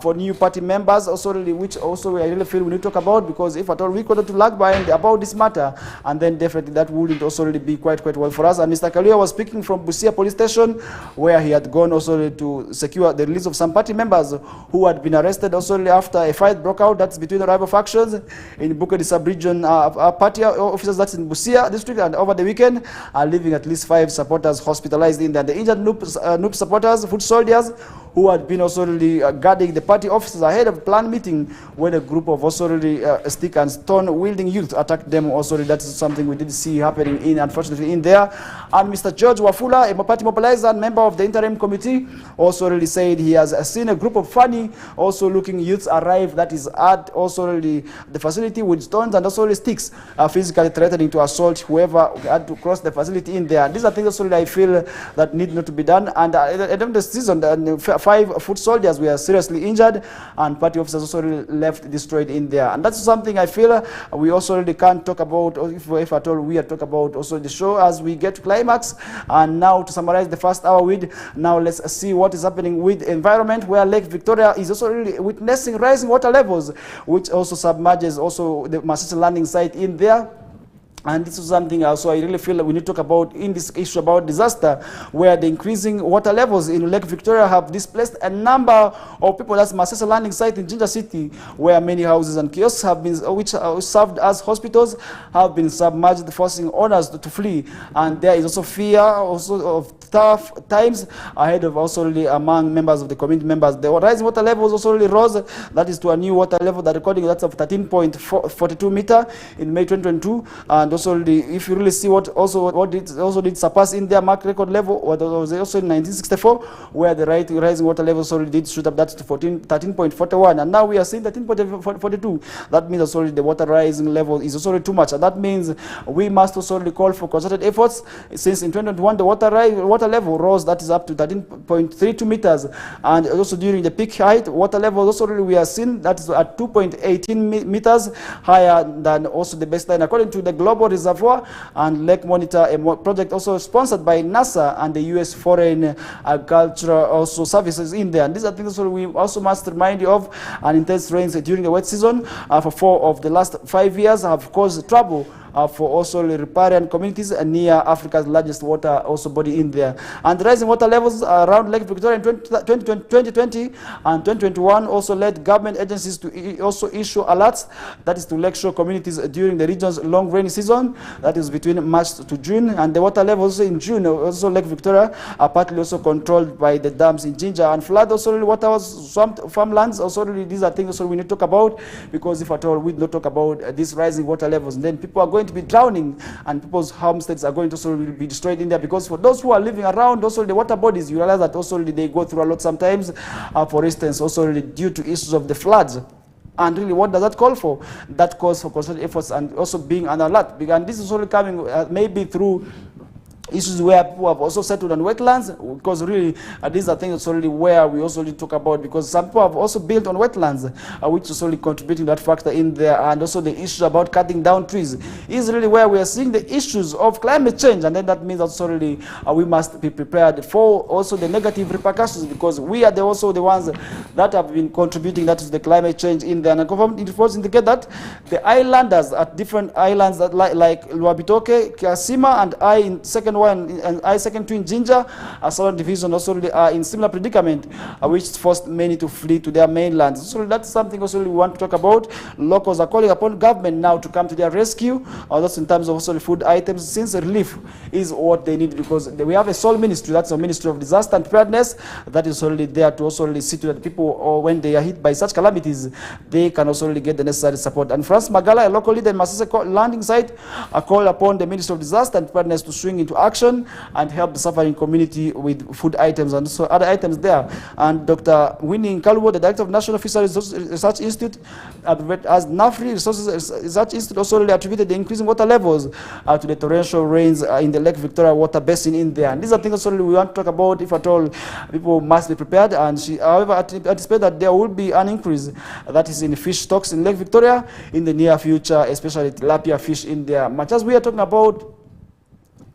Speaker 1: for new party members, also which also I really feel we need to talk about, because if at all we could to lag behind about this matter, and then definitely that wouldn't also really be quite well for us. And Mr. Kalia was speaking from Busia police station, where he had gone also to secure the release of some party members who had been arrested also after a fight broke out that's between the rival factions in Bukedi sub-region party officers that's in Busia district, and over the weekend are leaving at least 5 supporters hospitalized in there. The injured Noob supporters, foot soldiers, who had been also really guarding the party officers ahead of a planned meeting when a group of also really stick and stone wielding youth attacked them. Also, that is something we did see happening in, unfortunately, in there. And Mr. George Wafula, a party mobilizer and member of the interim committee, also really said he has seen a group of funny, also looking youths arrive that is at also really the facility with stones and also really sticks, physically threatening to assault whoever had to cross the facility in there. These are things also really I feel that need not to be done. And at the end of the season, 5 foot soldiers were seriously injured, and party officers also really left destroyed in there. And that's something I feel we also really can't talk about, if at all we are talk about also the show as we get to climax. And now to summarize the first hour with, now let's see what is happening with environment, where Lake Victoria is also really witnessing rising water levels, which also submerges also the Masisi landing site in there. And this is something also I really feel that we need to talk about in this issue about disaster, where the increasing water levels in Lake Victoria have displaced a number of people. That's Masisi landing site in Jinja City, where many houses and kiosks have been, which served as hospitals, have been submerged, forcing owners to flee. And there is also fear also of tough times ahead of also really among members of the community members. The rising water levels also really rose, that is to a new water level that recording that's of 13.42 meter in May 2022. And also if you really see what did surpass in their mark record level, what was also in 1964, where the rising water levels already did shoot up that to 13.41, and now we are seeing 13.42. That means also the water rising level is also too much, and that means we must also call for concerted efforts, since in 2021 the water level rose, that is up to 13.32 meters, and also during the peak height water level also we are seeing that is at 2.18 meters higher than also the baseline, according to the Global Reservoir and Lake Monitor, a project also sponsored by NASA and the U.S. Foreign Agricultural also services in there. And these are things also we also must remind you of. And intense rains during the wet season for 4 of the last 5 years have caused trouble for also riparian communities near Africa's largest water also body in there. And rising water levels around Lake Victoria in 2020 and 2021 also led government agencies to also issue alerts, that is to lakeshore communities during the region's long rainy season, that is between March to June. And the water levels in June also Lake Victoria are partly also controlled by the dams in Jinja, and flood also water was swamped farmlands. Also these are things also we need to talk about, because if at all we don't talk about these rising water levels, then people are going to be drowning, and people's homesteads are going to also be destroyed in there. Because for those who are living around also the water bodies, you realize that also they go through a lot sometimes, for instance also due to issues of the floods. And really, what does that call for? That calls for concerted efforts and also being on alert. And this is only coming maybe through issues where people have also settled on wetlands, because really these are things already where we also need to talk about, because some people have also built on wetlands, which is only contributing that factor in there. And also the issue about cutting down trees is really where we are seeing the issues of climate change, and then that means also really we must be prepared for also the negative repercussions, because we are also the ones that have been contributing that to the climate change in there. And government reports indicate that the islanders at different islands that like Luabitoke, Kiasima, and I in second one and I second two in Jinja, a southern division also are in similar predicament, which forced many to flee to their mainlands. So that's something also we want to talk about. Locals are calling upon government now to come to their rescue, that's in terms of also the food items, since relief is what they need, because we have a sole ministry, that's a Ministry of Disaster and Preparedness, that is already there to also see to that people, or when they are hit by such calamities, they can also get the necessary support. And France Magala, a local leader in Masisi landing site, called upon the Ministry of Disaster and Preparedness to swing into action action and help the suffering community with food items and so other items there. And Dr. Winnie Nkalubo, the Director of National Fisheries Research Institute, as NAFRI Research Institute, also really attributed the increasing water levels to the torrential rains in the Lake Victoria water basin in there. And these are things also we want to talk about. If at all, people must be prepared. And she, however, anticipated that there will be an increase that is in fish stocks in Lake Victoria in the near future, especially tilapia fish in there. Much as we are talking about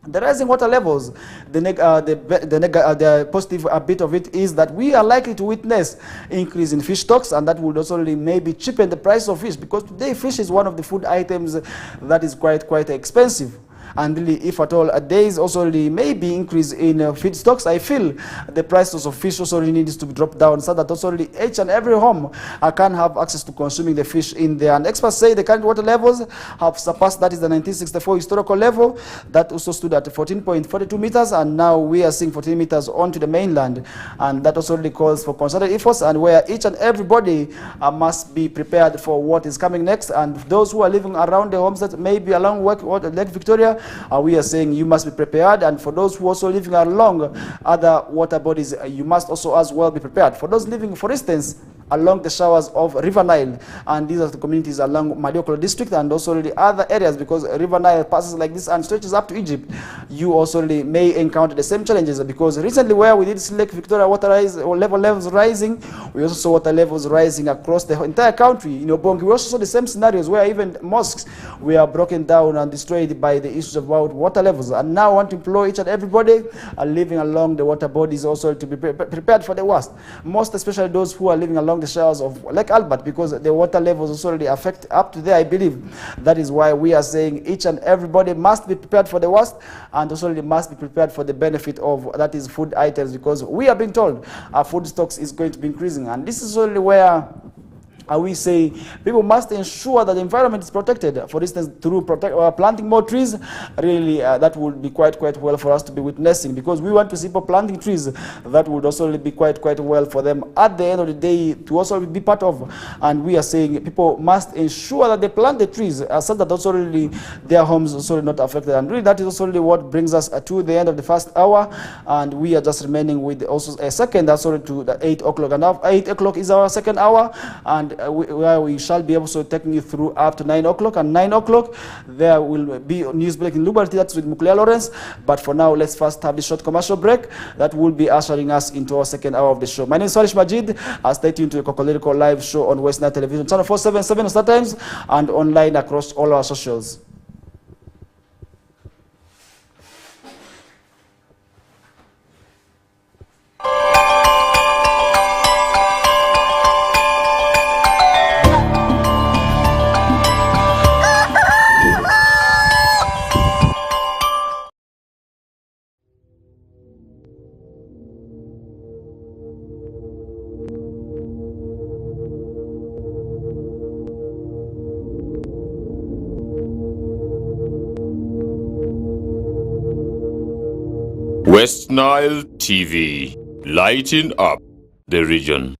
Speaker 1: the rising water levels, the positive bit of it is that we are likely to witness increase in fish stocks, and that would also really maybe cheapen the price of fish, because today fish is one of the food items that is quite expensive. And really, if at all, there is also really maybe increase in feed stocks, I feel the prices of fish also really needs to be dropped down so that also really each and every home can have access to consuming the fish in there. And experts say the current water levels have surpassed, that is the 1964 historical level, that also stood at 14.42 meters, and now we are seeing 14 meters onto the mainland. And that also really calls for concerted efforts, and where each and everybody must be prepared for what is coming next. And those who are living around the homes that may be along Lake Victoria, we are saying you must be prepared. And for those who are also living along other water bodies, you must also as well be prepared. For those living, for instance, along the showers of River Nile, and these are the communities along Madiokolo district and also the other areas, because River Nile passes like this and stretches up to Egypt, you also may encounter the same challenges, because recently where we did see Lake Victoria water rise, or levels rising, we also saw water levels rising across the entire country. In Obongi, we also saw the same scenarios where even mosques were broken down and destroyed by the issues about water levels. And now I want to implore each and everybody living along the water bodies also to be prepared for the worst, most especially those who are living along the shores of Lake Albert, because the water levels also already affect up to there, I believe. That is why we are saying each and everybody must be prepared for the worst, and also really must be prepared for the benefit of, that is, food items, because we are being told our food stocks is going to be increasing. And this is only where we say people must ensure that the environment is protected. For instance, through planting more trees, really that would be quite well for us to be witnessing, because we want to see people planting trees. That would also really be quite well for them at the end of the day to also be part of. And we are saying people must ensure that they plant the trees so that also really their homes also not affected. And really that is also really what brings us to the end of the first hour, and we are just remaining with also a second, that's already to the 8 o'clock. And now 8 o'clock is our second hour, and where we shall be also taking you through up to 9 o'clock. And 9 o'clock, there will be news break in Liberty, that's with Muklea Lawrence. But for now, let's first have this short commercial break that will be ushering us into our second hour of the show. My name is FARISH Majid. Stay tuned to the Kokoliriko live show on West Nile Television, channel 477 Star Times, and online across all our socials.
Speaker 2: West Nile TV, lighting up the region.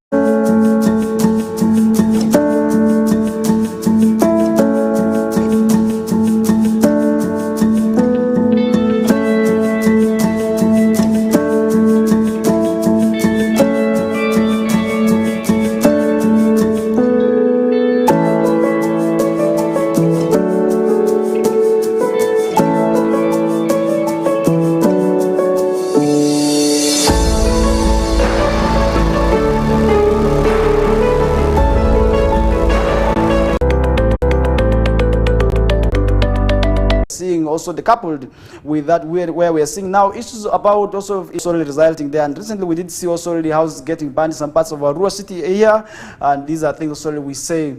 Speaker 1: Also coupled with that, where we are seeing now issues about also resulting there. And recently we did see also already houses getting banned in some parts of our rural city here, and these are things also we say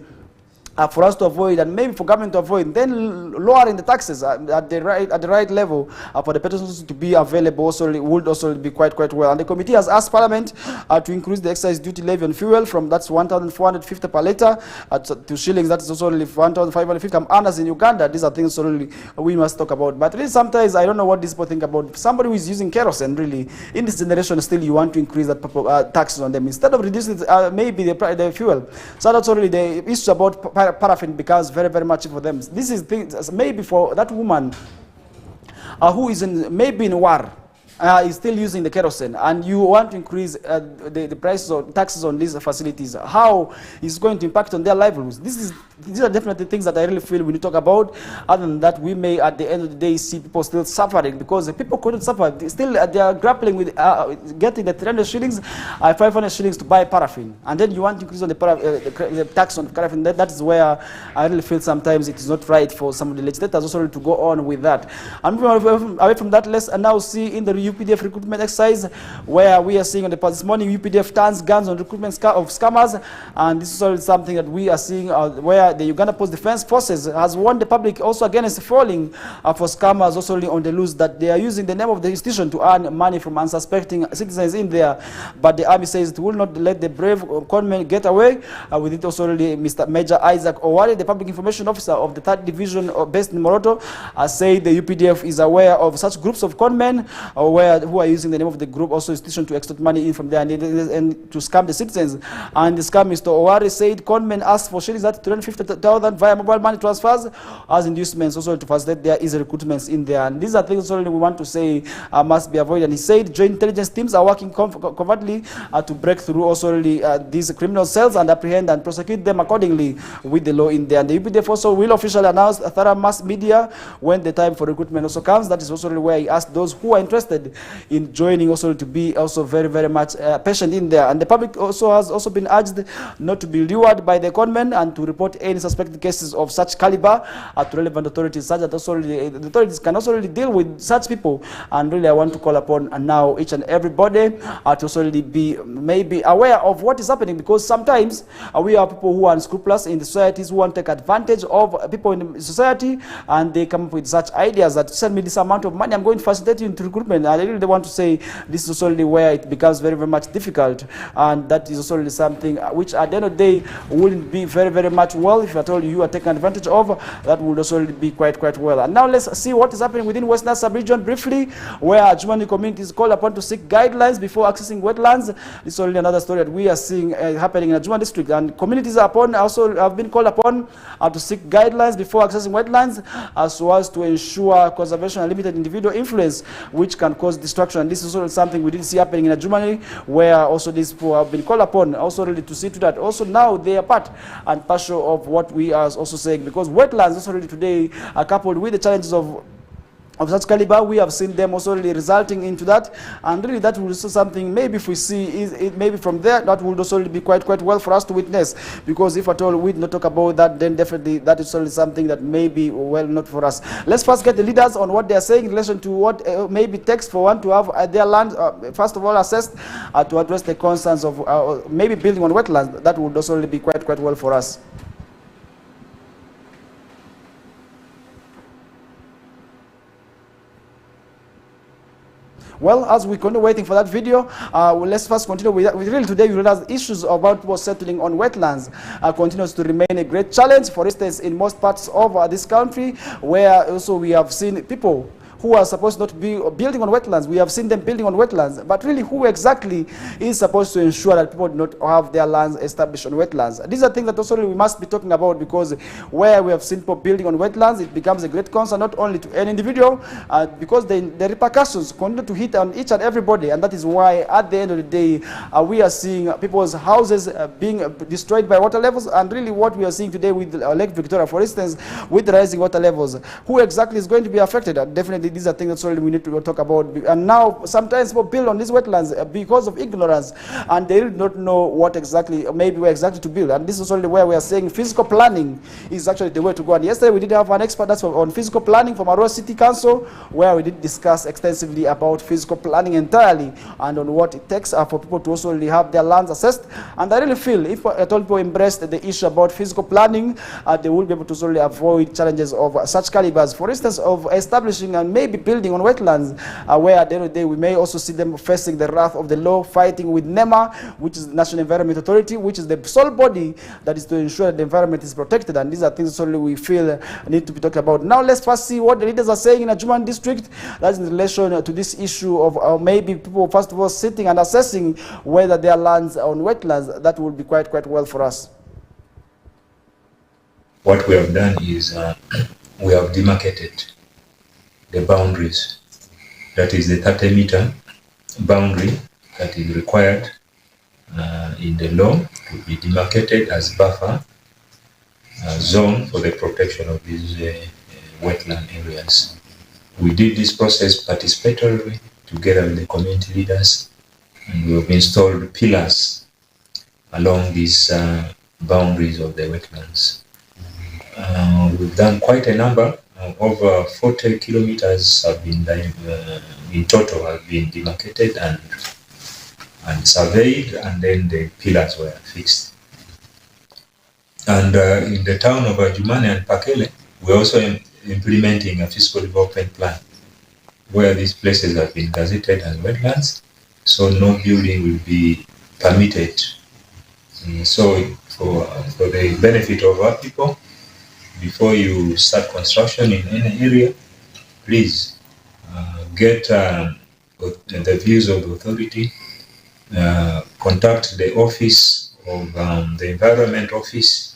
Speaker 1: for us to avoid, and maybe for government to avoid, then lowering the taxes at the right level for the persons to be available also would also be quite well. And the committee has asked Parliament to increase the excise duty levy on fuel from that's 1,450 per litre to shillings. That is also only 1,550 earners in Uganda. These are things really we must talk about. But really sometimes I don't know what these people think about. Somebody who is using kerosene, really in this generation, still you want to increase that taxes on them instead of reducing maybe the fuel. So that's already the issue about paraffin becomes very much for them. This is things maybe for that woman who is maybe in war, is still using the kerosene, and you want to increase the prices or taxes on these facilities, how is going to impact on their livelihoods? These are definitely things that I really feel we need to talk about. Other than that, we may at the end of the day see people still suffering, because the people couldn't suffer. They are grappling with getting the 300 shillings, 500 shillings to buy paraffin, and then you want to increase on the tax on paraffin. That is where I really feel sometimes it is not right for some of the legislators also to go on with that. And moving away from that, let's now see in the UPDF recruitment exercise, where we are seeing on this morning UPDF turns guns on recruitment of scammers, and this is also something that we are seeing where the Uganda Post Defense Forces has warned the public also against falling for scammers also on the loose, that they are using the name of the institution to earn money from unsuspecting citizens in there. But the army says it will not let the brave conmen get away with it. Also, Mr. Major Isaac Owari, the public information officer of the 3rd Division based in Moroto, said the UPDF is aware of such groups of conmen who are using the name of the group also institution to extort money in from there and to scam the citizens. And the scam, Mr. Owari said, conmen asked for shillings at 250,000 via mobile money transfers as inducements also to facilitate their easy recruitments in there. And these are things also we want to say must be avoided. And he said joint intelligence teams are working covertly to break through also these criminal cells and apprehend and prosecute them accordingly with the law in there. And the UPDF also will officially announce a thorough mass media when the time for recruitment also comes. That is also where he asked those who are interested in joining also to be also very, very much patient in there. And the public also has also been urged not to be lured by the conmen and to report any suspected cases of such caliber to relevant authorities, such that also the authorities can also really deal with such people. And really I want to call upon now each and everybody to also really be maybe aware of what is happening, because sometimes we are people who are unscrupulous in the societies, who want to take advantage of people in the society, and they come up with such ideas that send me this amount of money, I'm going to facilitate you into recruitment. And I really want to say this is also really where it becomes very, very much difficult, and that is also really something which at the end of the day wouldn't be very, very much well. If I told you are taken advantage of, that would also really be quite well. And now let's see what is happening within Western sub-region briefly, where Jumani community is called upon to seek guidelines before accessing wetlands. This is only another story that we are seeing happening in Jumani district, and communities also have been called upon to seek guidelines before accessing wetlands, as well as to ensure conservation and limited individual influence, which can cause destruction. And this is also something we didn't see happening in Jumani, where also these people have been called upon also really to see to that. Also now they are part and partial of what we are also saying, because wetlands also really today are coupled with the challenges of such caliber. We have seen them also really resulting into that, and really that will also something maybe if we see it maybe from there, that would also really be quite well for us to witness, because if at all we not talk about that, then definitely that is only something that may be well not for us. Let's first get the leaders on what they are saying in relation to what maybe takes for one to have their land first of all assessed to address the concerns of maybe building on wetlands. That would also really be quite well for us. Well, as we continue waiting for that video, let's first continue with really today. We realize issues about people settling on wetlands continues to remain a great challenge. For instance, in most parts of this country, where also we have seen people who are supposed not to be building on wetlands. We have seen them building on wetlands, but really who exactly is supposed to ensure that people do not have their lands established on wetlands? These are things that also we must be talking about, because where we have seen people building on wetlands, it becomes a great concern not only to any individual, because the repercussions continue to hit on each and everybody, and that is why at the end of the day we are seeing people's houses being destroyed by water levels. And really what we are seeing today with Lake Victoria, for instance, with the rising water levels, who exactly is going to be affected? Definitely these are things that sorely we need to talk about. And now sometimes people build on these wetlands because of ignorance, and they really don't know what exactly, maybe where exactly to build. And this is only where we are saying physical planning is actually the way to go. And yesterday we did have an expert that's on physical planning from Arua City Council, where we did discuss extensively about physical planning entirely and on what it takes for people to also really have their lands assessed. And I really feel if at all people embrace the issue about physical planning, they will be able to solely avoid challenges of such calibers. For instance, of establishing and maybe building on wetlands, where at the end of the day we may also see them facing the wrath of the law, fighting with NEMA, which is the National Environment Authority, which is the sole body that is to ensure that the environment is protected. And these are things solely we feel need to be talked about. Now let's first see what the leaders are saying in Ajuman district. That's in relation to this issue of maybe people first of all sitting and assessing whether their lands are on wetlands. That will be quite well for us.
Speaker 4: What we have done is we have demarcated the boundaries. That is the 30-meter boundary that is required in the law to be demarcated as buffer zone for the protection of these wetland areas. We did this process participatorily together with the community leaders, and we have installed pillars along these boundaries of the wetlands. We've done quite a number. Over 40 kilometers have been in total have been demarcated and surveyed, and then the pillars were fixed. And in the town of Adjumani and Pakele, we're also implementing a physical development plan where these places have been gazetted as wetlands, so no building will be permitted. So for the benefit of our people, before you start construction in any area, please get the views of the authority, contact the office of the environment office,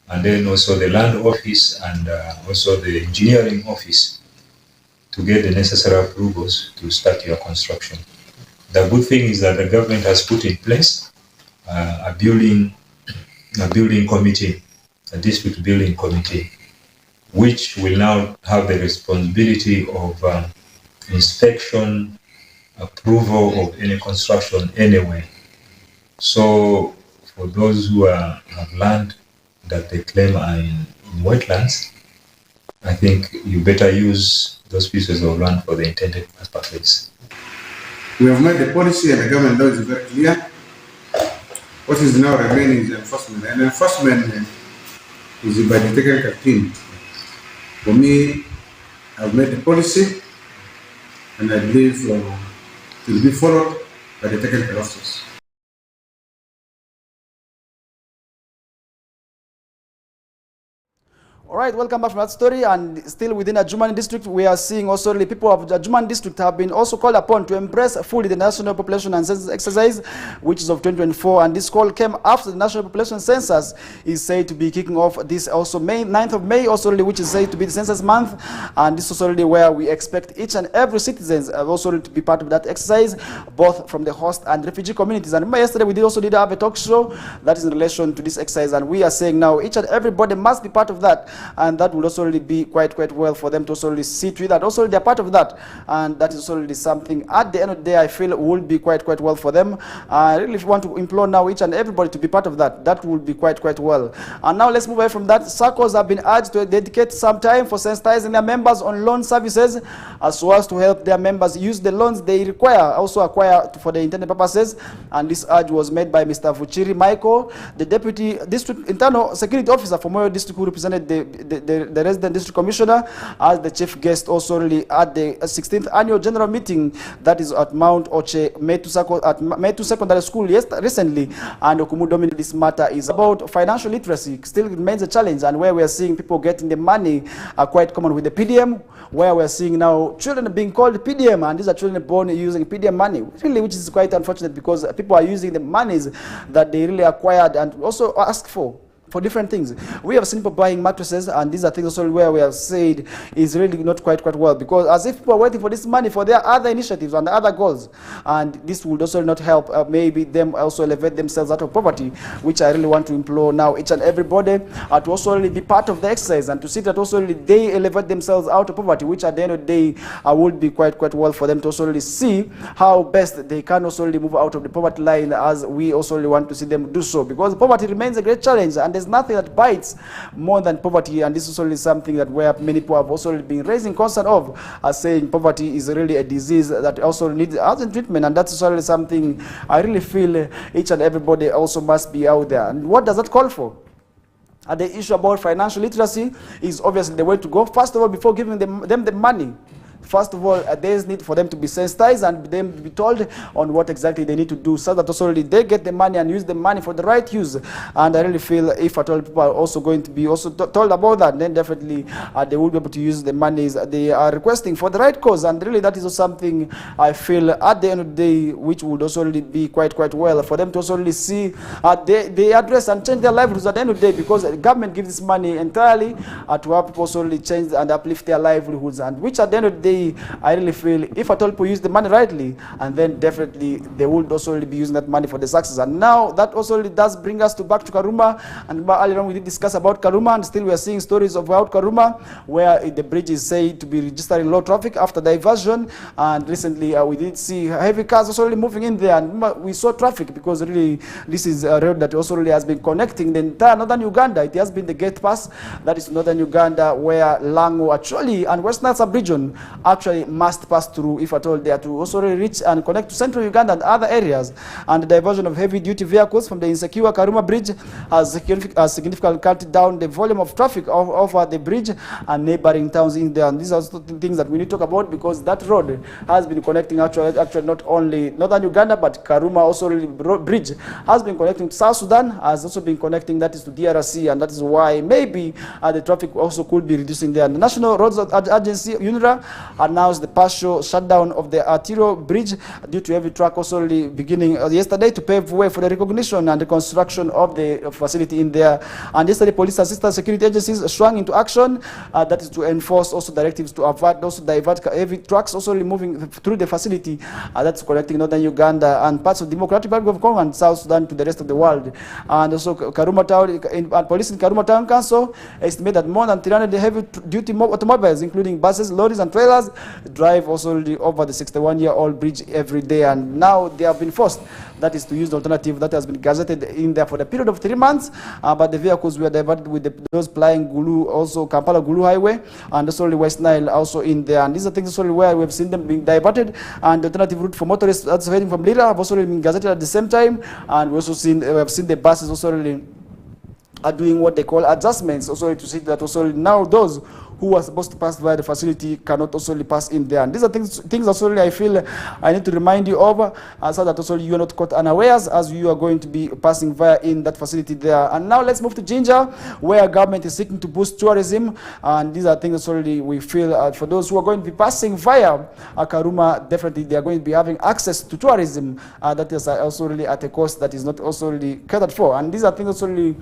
Speaker 4: and then also the land office and also the engineering office to get the necessary approvals to start your construction. The good thing is that the government has put in place a building committee, a district building committee, which will now have the responsibility of inspection, approval of any construction anywhere. So for those who have land that they claim are in wetlands, I think you better use those pieces of land for the intended purpose.
Speaker 5: We have made the policy and the government law is very clear. What is now remaining is enforcement, and enforcement is by the technical team. For me, I've made the policy, and I believe it will be followed by the technical officers.
Speaker 1: All right, welcome back from that story. And still within Adjumani district, we are seeing also the people of the Adjumani district have been also called upon to embrace fully the National Population and Census exercise, which is of 2024. And this call came after the National Population Census is said to be kicking off this also 9th of May, also which is said to be the census month. And this is already where we expect each and every citizen also to be part of that exercise, both from the host and refugee communities. And remember yesterday we also did have a talk show that is in relation to this exercise. And we are saying now each and everybody must be part of that. And that will also really be quite well for them to also really see to it that also they're part of that, and that is also really something at the end of the day I feel will be quite well for them. I really want to implore now each and everybody to be part of that. That will be quite well. And now let's move away from that. SACCOs have been urged to dedicate some time for sensitizing their members on loan services, as well as to help their members use the loans they acquire for the intended purposes. And this urge was made by Mr. Fuchiri Michael, the Deputy District Internal Security Officer for Moyo District, who represented the resident district commissioner as the chief guest also really at the 16th annual general meeting that is at Mount Oche Metu Secondary School recently. And Okumu dominated this matter is about financial literacy. Still remains a challenge, and where we are seeing people getting the money are quite common with the PDM, where we are seeing now children being called PDM, and these are children born using PDM money, really, which is quite unfortunate because people are using the monies that they really acquired and also ask for different things. We have seen people buying mattresses, and these are things also where we have said is really not quite well, because as if people are waiting for this money for their other initiatives and other goals, and this would also not help maybe them also elevate themselves out of poverty, which I really want to implore now each and everybody to also really be part of the exercise and to see that also really they elevate themselves out of poverty, which at the end of the day would be quite well for them to also really see how best they can also really move out of the poverty line, as we also really want to see them do so, because poverty remains a great challenge, and there's nothing that bites more than poverty. And this is also something that where many people have also been raising concern of, saying poverty is really a disease that also needs urgent treatment, and that's also something I really feel each and everybody also must be out there. And what does that call for? And the issue about financial literacy is obviously the way to go. First of all, before giving them the money, first of all, there is need for them to be sensitized and them to be told on what exactly they need to do, so that also they get the money and use the money for the right use. And I really feel if at all people are also going to be also told about that, then definitely they will be able to use the monies they are requesting for the right cause. And really that is also something I feel at the end of the day which would also really be quite well for them to also really see they address and change their livelihoods at the end of the day, because the government gives this money entirely to help people also really change and uplift their livelihoods, and which at the end of the day I really feel if at all people use the money rightly, and then definitely they would also really be using that money for the success. And now that also really does bring us back to Karuma, and earlier on we did discuss about Karuma, and still we are seeing stories about Karuma where the bridge is said to be registering low traffic after diversion. And recently we did see heavy cars also really moving in there, and we saw traffic because really this is a road that also really has been connecting the entire northern Uganda. It has been the gate pass that is northern Uganda, where Lango actually and West Nile sub-region actually must pass through if at all they are to also really reach and connect to central Uganda and other areas. And the diversion of heavy duty vehicles from the insecure Karuma bridge has significantly cut down the volume of traffic over the bridge and neighboring towns in there. And these are things that we need to talk about, because that road has been connecting actually not only northern Uganda, but Karuma also really bridge has been connecting to South Sudan, has also been connecting that is to DRC, and that is why maybe the traffic also could be reducing there. And the National Roads Agency, UNRA, announced the partial shutdown of the Atiro bridge due to heavy truck also really beginning yesterday to pave way for the recognition and the construction of the facility in there. And yesterday, police assistance security agencies swung into action, that is to enforce also directives to divert heavy trucks also really moving through the facility that's connecting northern Uganda and parts of Democratic Republic of Congo and South Sudan to the rest of the world. And also Karuma Town, police in Karuma Town Council estimate that more than 300 heavy-duty automobiles, including buses, lorries, and trailers, drive also over the 61-year-old bridge every day. And now they have been forced, that is to use the alternative that has been gazetted in there for the period of 3 months. But the vehicles were diverted with those plying Gulu, also Kampala Gulu Highway, and also West Nile also in there. And these are things also where we have seen them being diverted. And the alternative route for motorists that's heading from Lira have also been gazetted at the same time. And we also we have seen the buses also really are doing what they call adjustments also to see that also now those who are supposed to pass via the facility cannot also pass in there. And these are things also I feel I need to remind you of, so that also you are not caught unawares as you are going to be passing via in that facility there. And now let's move to Jinja, where government is seeking to boost tourism. And these are things already we feel for those who are going to be passing via Karuma, definitely they are going to be having access to tourism that is also really at a cost that is not also really catered for. And these are things also really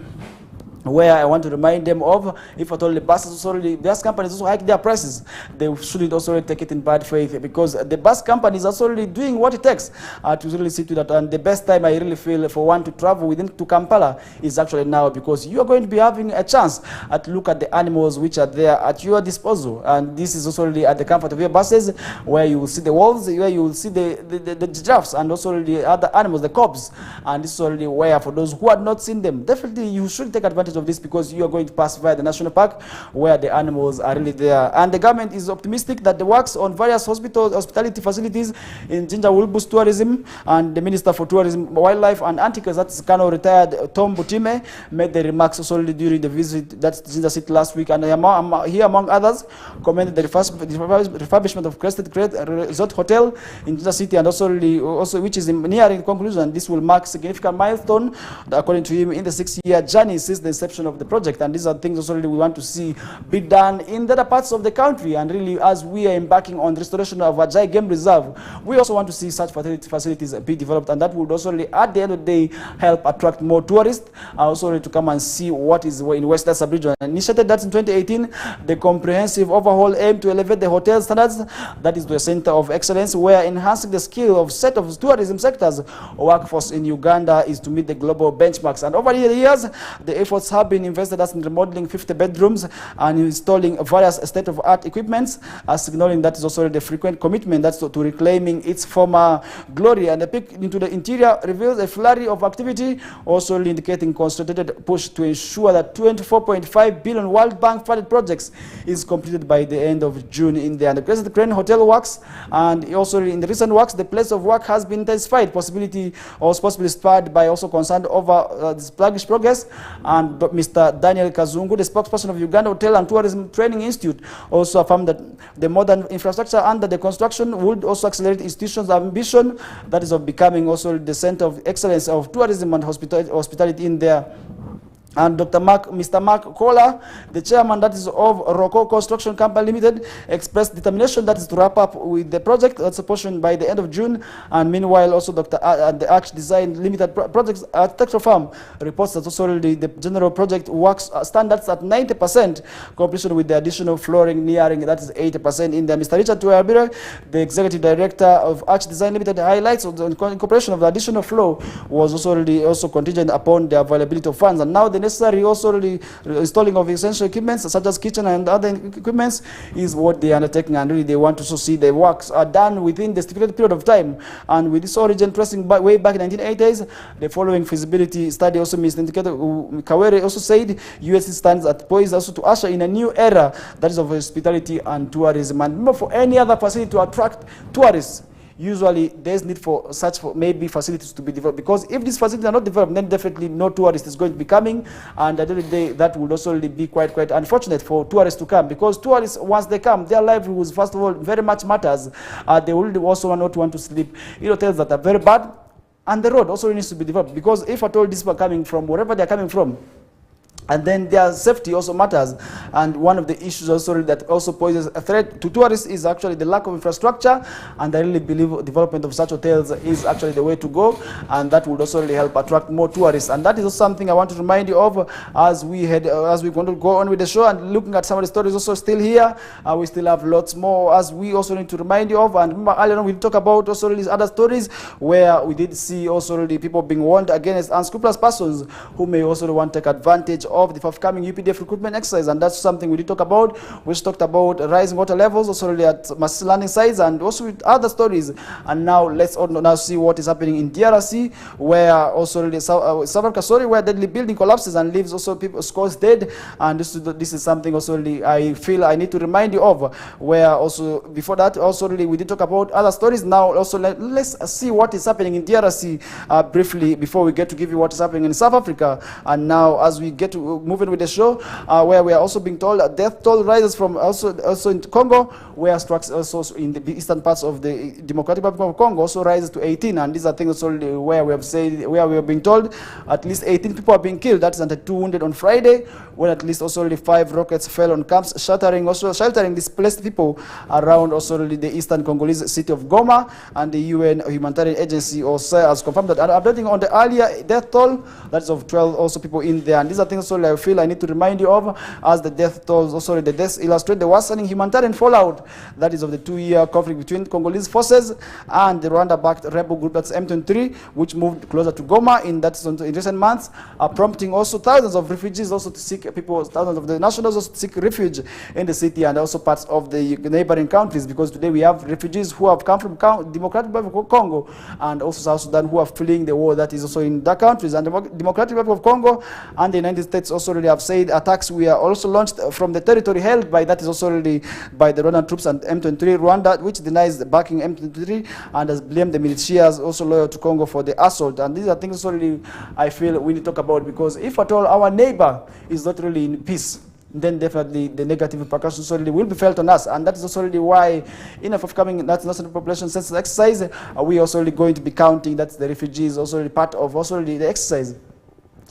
Speaker 1: where I want to remind them of, if at all the bus companies also hike their prices, they shouldn't also take it in bad faith, because the bus companies are also really doing what it takes to really see to that. And the best time I really feel for one to travel to Kampala is actually now, because you are going to be having a chance to look at the animals which are there at your disposal. And this is also really at the comfort of your buses, where you will see the wolves, where you will see the giraffes, and also the other animals, the cobs. And this is already where, for those who had not seen them, definitely you should take advantage of this, because you are going to pass via the national park where the animals are really there. And the government is optimistic that the works on various hospitality facilities in Jinja will boost tourism. And the Minister for Tourism, Wildlife and Antiques, that's Kano retired Tom Butime, made the remarks solely during the visit that's Jinja City last week. And he, among others, commended the refurbishment of Crested Resort Hotel in Jinja City, and also which is nearing conclusion. This will mark significant milestone, according to him, in the 6-year journey since the inception of the project. And these are things also really we want to see be done in the other parts of the country. And really, as we are embarking on the restoration of Ajai Game Reserve, we also want to see such facilities be developed, and that would also really, at the end of the day, help attract more tourists, also really to come and see what is in Western Sub-region. Initiated that in 2018, the comprehensive overhaul aimed to elevate the hotel standards, that is the center of excellence, where enhancing the skill of set of tourism sectors workforce in Uganda is to meet the global benchmarks. And over the years, the efforts have been invested in remodeling 50 bedrooms and installing various state-of-art equipments, signaling that is also the frequent commitment that's to reclaiming its former glory. And the peek into the interior reveals a flurry of activity, also indicating concentrated push to ensure that 24.5 billion World Bank funded projects is completed by the end of June in there. And the Crescent Crane Hotel works, and also in the recent works, the place of work has been intensified, possibly spurred by also concern over this sluggish progress. And And Mr. Daniel Kazungu, the spokesperson of Uganda Hotel and Tourism Training Institute, also affirmed that the modern infrastructure under the construction would also accelerate institutions' ambition, that is of becoming also the center of excellence of tourism and hospitality in there. And Mr. Mark Kohler, the chairman that is of Rocco Construction Company Limited, expressed determination that is to wrap up with the project that's portion by the end of June. And meanwhile, also the Arch Design Limited Projects Architectural Firm reports that also the general project works standards at 90% completion with the additional flooring nearing that is 80% in there. Mr. Richard Tuabira, the executive director of Arch Design Limited, highlights the incorporation of the additional floor was also contingent upon the availability of funds. And now the necessary also the installing of essential equipment such as kitchen and other equipments is what they are undertaking, and really they want to see the works are done within the stipulated period of time. And with this origin tracing way back in 1980s, the following feasibility study also Mr. Indicator Kawere also said USC stands at poised also to usher in a new era that is of hospitality and tourism. And remember, for any other facility to attract tourists, usually there's need for such maybe facilities to be developed, because if these facilities are not developed, then definitely no tourist is going to be coming, and at the end of the day that would also be quite unfortunate for tourists to come, because tourists, once they come, their livelihoods first of all very much matters. They will also not want to sleep in hotels that are very bad, and the road also needs to be developed, because if at all these people are coming from wherever they are coming from, and then their safety also matters. And one of the issues also that also poses a threat to tourists is actually the lack of infrastructure, and I really believe development of such hotels is actually the way to go, and that would also really help attract more tourists. And that is also something I want to remind you of as we want to go on with the show, and looking at some of the stories also still here. We still have lots more as we also need to remind you of. And remember, earlier on we talk about also these other stories where we did see also the people being warned against unscrupulous persons who may also want to take advantage of the forthcoming UPDF recruitment exercise. And that's something we did talk about. We talked about rising water levels also really at Masisi landing sites, and also with other stories. And now let's now see what is happening in DRC, where also really South Africa, where deadly building collapses and leaves also people scores dead. And this is something also really I feel I need to remind you of, where also before that also really we did talk about other stories. Now also let's see what is happening in DRC briefly before we get to give you what is happening in South Africa. And now as we get to moving with the show, where we are also being told that death toll rises from also in Congo, where strikes also in the eastern parts of the Democratic Republic of Congo also rises to 18. And these are things also where we have been told at least 18 people are being killed. That's under 2 wounded on Friday, when at least also 5 rockets fell on camps, sheltering displaced people around also the eastern Congolese city of Goma. And the UN humanitarian agency also has confirmed that, updating on the earlier death toll, that's of 12 also people in there. And these are things also I feel I need to remind you of, as the death tolls also the deaths illustrate the worsening humanitarian fallout that is of the 2-year conflict between Congolese forces and the Rwanda-backed rebel group that's M23, which moved closer to Goma in recent months, prompting also thousands of refugees also to seek thousands of the nationals also to seek refuge in the city and also parts of the neighboring countries, because today we have refugees who have come from Democratic Republic of Congo and also South Sudan who are fleeing the war that is also in their countries. And the Democratic Republic of Congo and the United States also already have said attacks were also launched from the territory held by, that is also already by the Rwandan troops and M23. Rwanda, which denies backing M23 and has blamed the militias also loyal to Congo for the assault. And these are things already I feel we need to talk about, because if at all our neighbor is not really in peace, then definitely the negative repercussions already will be felt on us. And that is also already why in a forthcoming national population census exercise, we also already going to be counting that the refugees also already part of also already the exercise.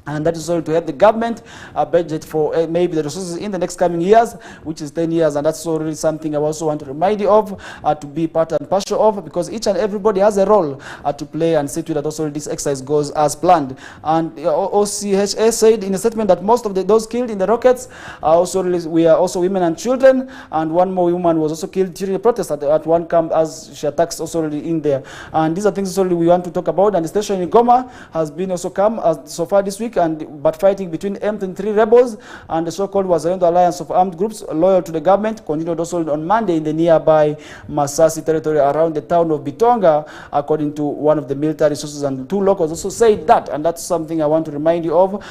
Speaker 1: And that is also to help the government budget for maybe the resources in the next coming years, which is 10 years. And that's already something I also want to remind you of, to be part and parcel of, because each and everybody has a role to play and see to that also this exercise goes as planned. And OCHA said in a statement that most of those killed in the rockets were also women and children, and one more woman was also killed during the protest at one camp as she attacks also already in there. And these are things also we want to talk about. And the station in Goma has been also come so far this week, but fighting between M23 rebels and the so-called Wazalendo alliance of armed groups loyal to the government continued also on Monday in the nearby Masasi territory around the town of Bitonga, according to one of the military sources. And 2 locals also said that, and that's something I want to remind you of,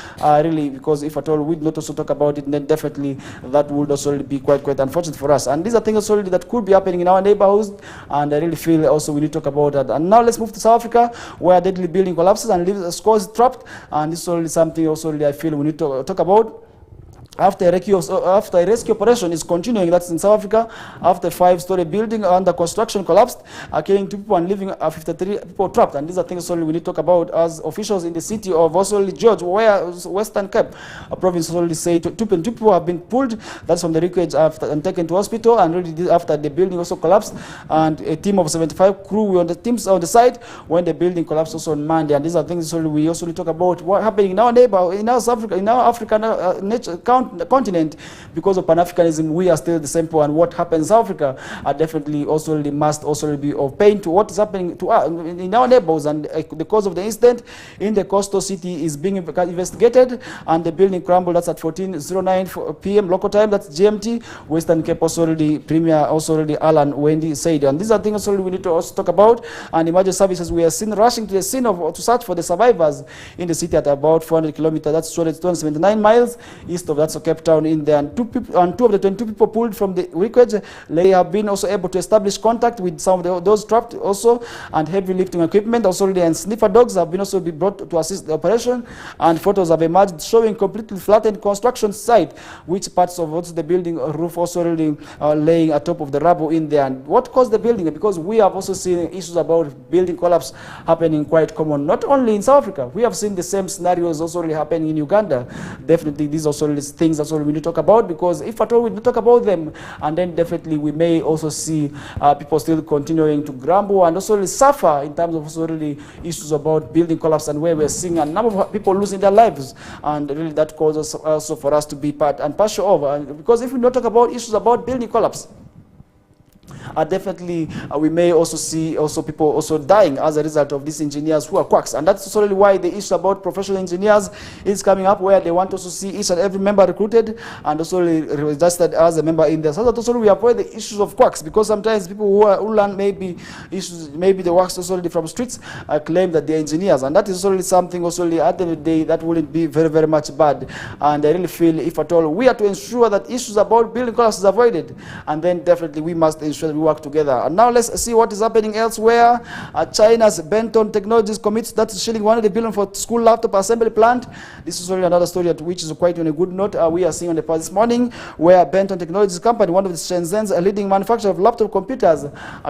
Speaker 1: really, because if at all we not also talk about it, then definitely that would also be quite unfortunate for us. And these are things also that could be happening in our neighborhoods, and I really feel also we need to talk about that. And now let's move to South Africa, where deadly building collapses and leaves scores trapped, and this is already something also I feel we need to talk about. After a rescue operation is continuing, that's in South Africa, after a 5-story building under construction collapsed, killing 2 people and leaving 53 people trapped. And these are things we need to talk about as officials in the city of George, where Western Cape, a province, say 2 people have been pulled. That's from the wreckage and taken to hospital. And really after the building also collapsed, and a team of 75 crew were on the teams on the site when the building collapsed also on Monday. And these are things we also need to talk about what happening in our neighbor, in our South Africa, in our African continent. Because of Pan-Africanism, we are still the same people, and what happens in South Africa definitely also must also be of pain to what is happening to us in our neighbors. And the cause of the incident in the coastal city is being investigated, and the building crumbled. That's at 14:09 p.m. local time, that's GMT. Western Cape also already Premier also already Alan Wendy said. And these are things also we need to also talk about. And emergency services, we are seen rushing to the scene to search for the survivors in the city at about 400 kilometers, that's 279 miles east of that's Cape Town in there. And 2 of the 22 people pulled from the wreckage, they have been also able to establish contact with some of those trapped also, and heavy lifting equipment also, and sniffer dogs have been also brought to assist the operation. And photos have emerged showing completely flattened construction site, which parts of also the building roof also really laying atop of the rubble in there. And what caused the building? Because we have also seen issues about building collapse happening quite common, not only in South Africa. We have seen the same scenarios also really happening in Uganda. Definitely these also things that's all we need to talk about, because if at all we don't talk about them, and then definitely we may also see people still continuing to grumble and also really suffer in terms of also really issues about building collapse, and where we're seeing a number of people losing their lives, and really that causes also for us to be part and partial over. Because if we don't talk about issues about building collapse, definitely we may also see also people also dying as a result of these engineers who are quacks. And that's solely why the issue about professional engineers is coming up, where they want to also see each and every member recruited and also registered as a member in there, so that also we avoid the issues of quacks. Because sometimes people who learn maybe issues, maybe the works also from streets, claim that they're engineers, and that is also something also at the end of the day that wouldn't be very, very much bad. And I really feel if at all we are to ensure that issues about building collapse is avoided, and then definitely we must ensure that we work together. And now let's see what is happening elsewhere. China's Benton Technologies commits that's shilling 100 billion for school laptop assembly plant. This is only another story which is quite on a good note. We are seeing on the past this morning, where Benton Technologies company, one of the Shenzhen's leading manufacturer of laptop computers,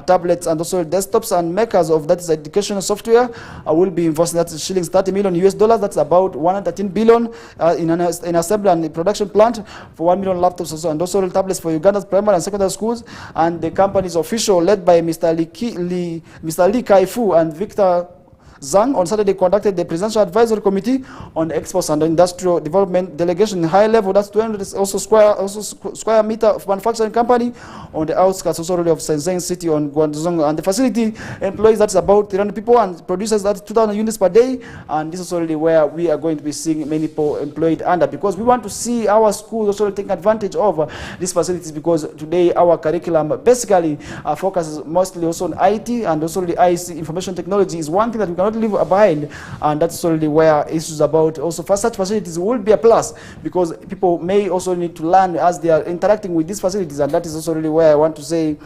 Speaker 1: tablets, and also desktops, and makers of that is educational software, will be investing that's shillings 30 million US dollars. That's about 113 billion in assembly and production plant for 1 million laptops also, and also tablets for Uganda's primary and secondary schools. And the company's official, led by Mr. Li Kai-fu and Victor Zhang, on Saturday conducted the Presidential Advisory Committee on Exports and Industrial Development Delegation high level, that's 200 also square meter of manufacturing company on the outskirts also of Shenzhen city on Guangdong. And the facility employs that's about 300 people and produces that's 2,000 units per day. And this is already where we are going to be seeing many people employed under, because we want to see our schools also taking advantage of these facilities, because today our curriculum basically focuses mostly also on IT, and also the IC, information technology, is one thing that we cannot leave behind. And that's already where issues about also for such facilities will be a plus, because people may also need to learn as they are interacting with these facilities. And that is also really where I want to say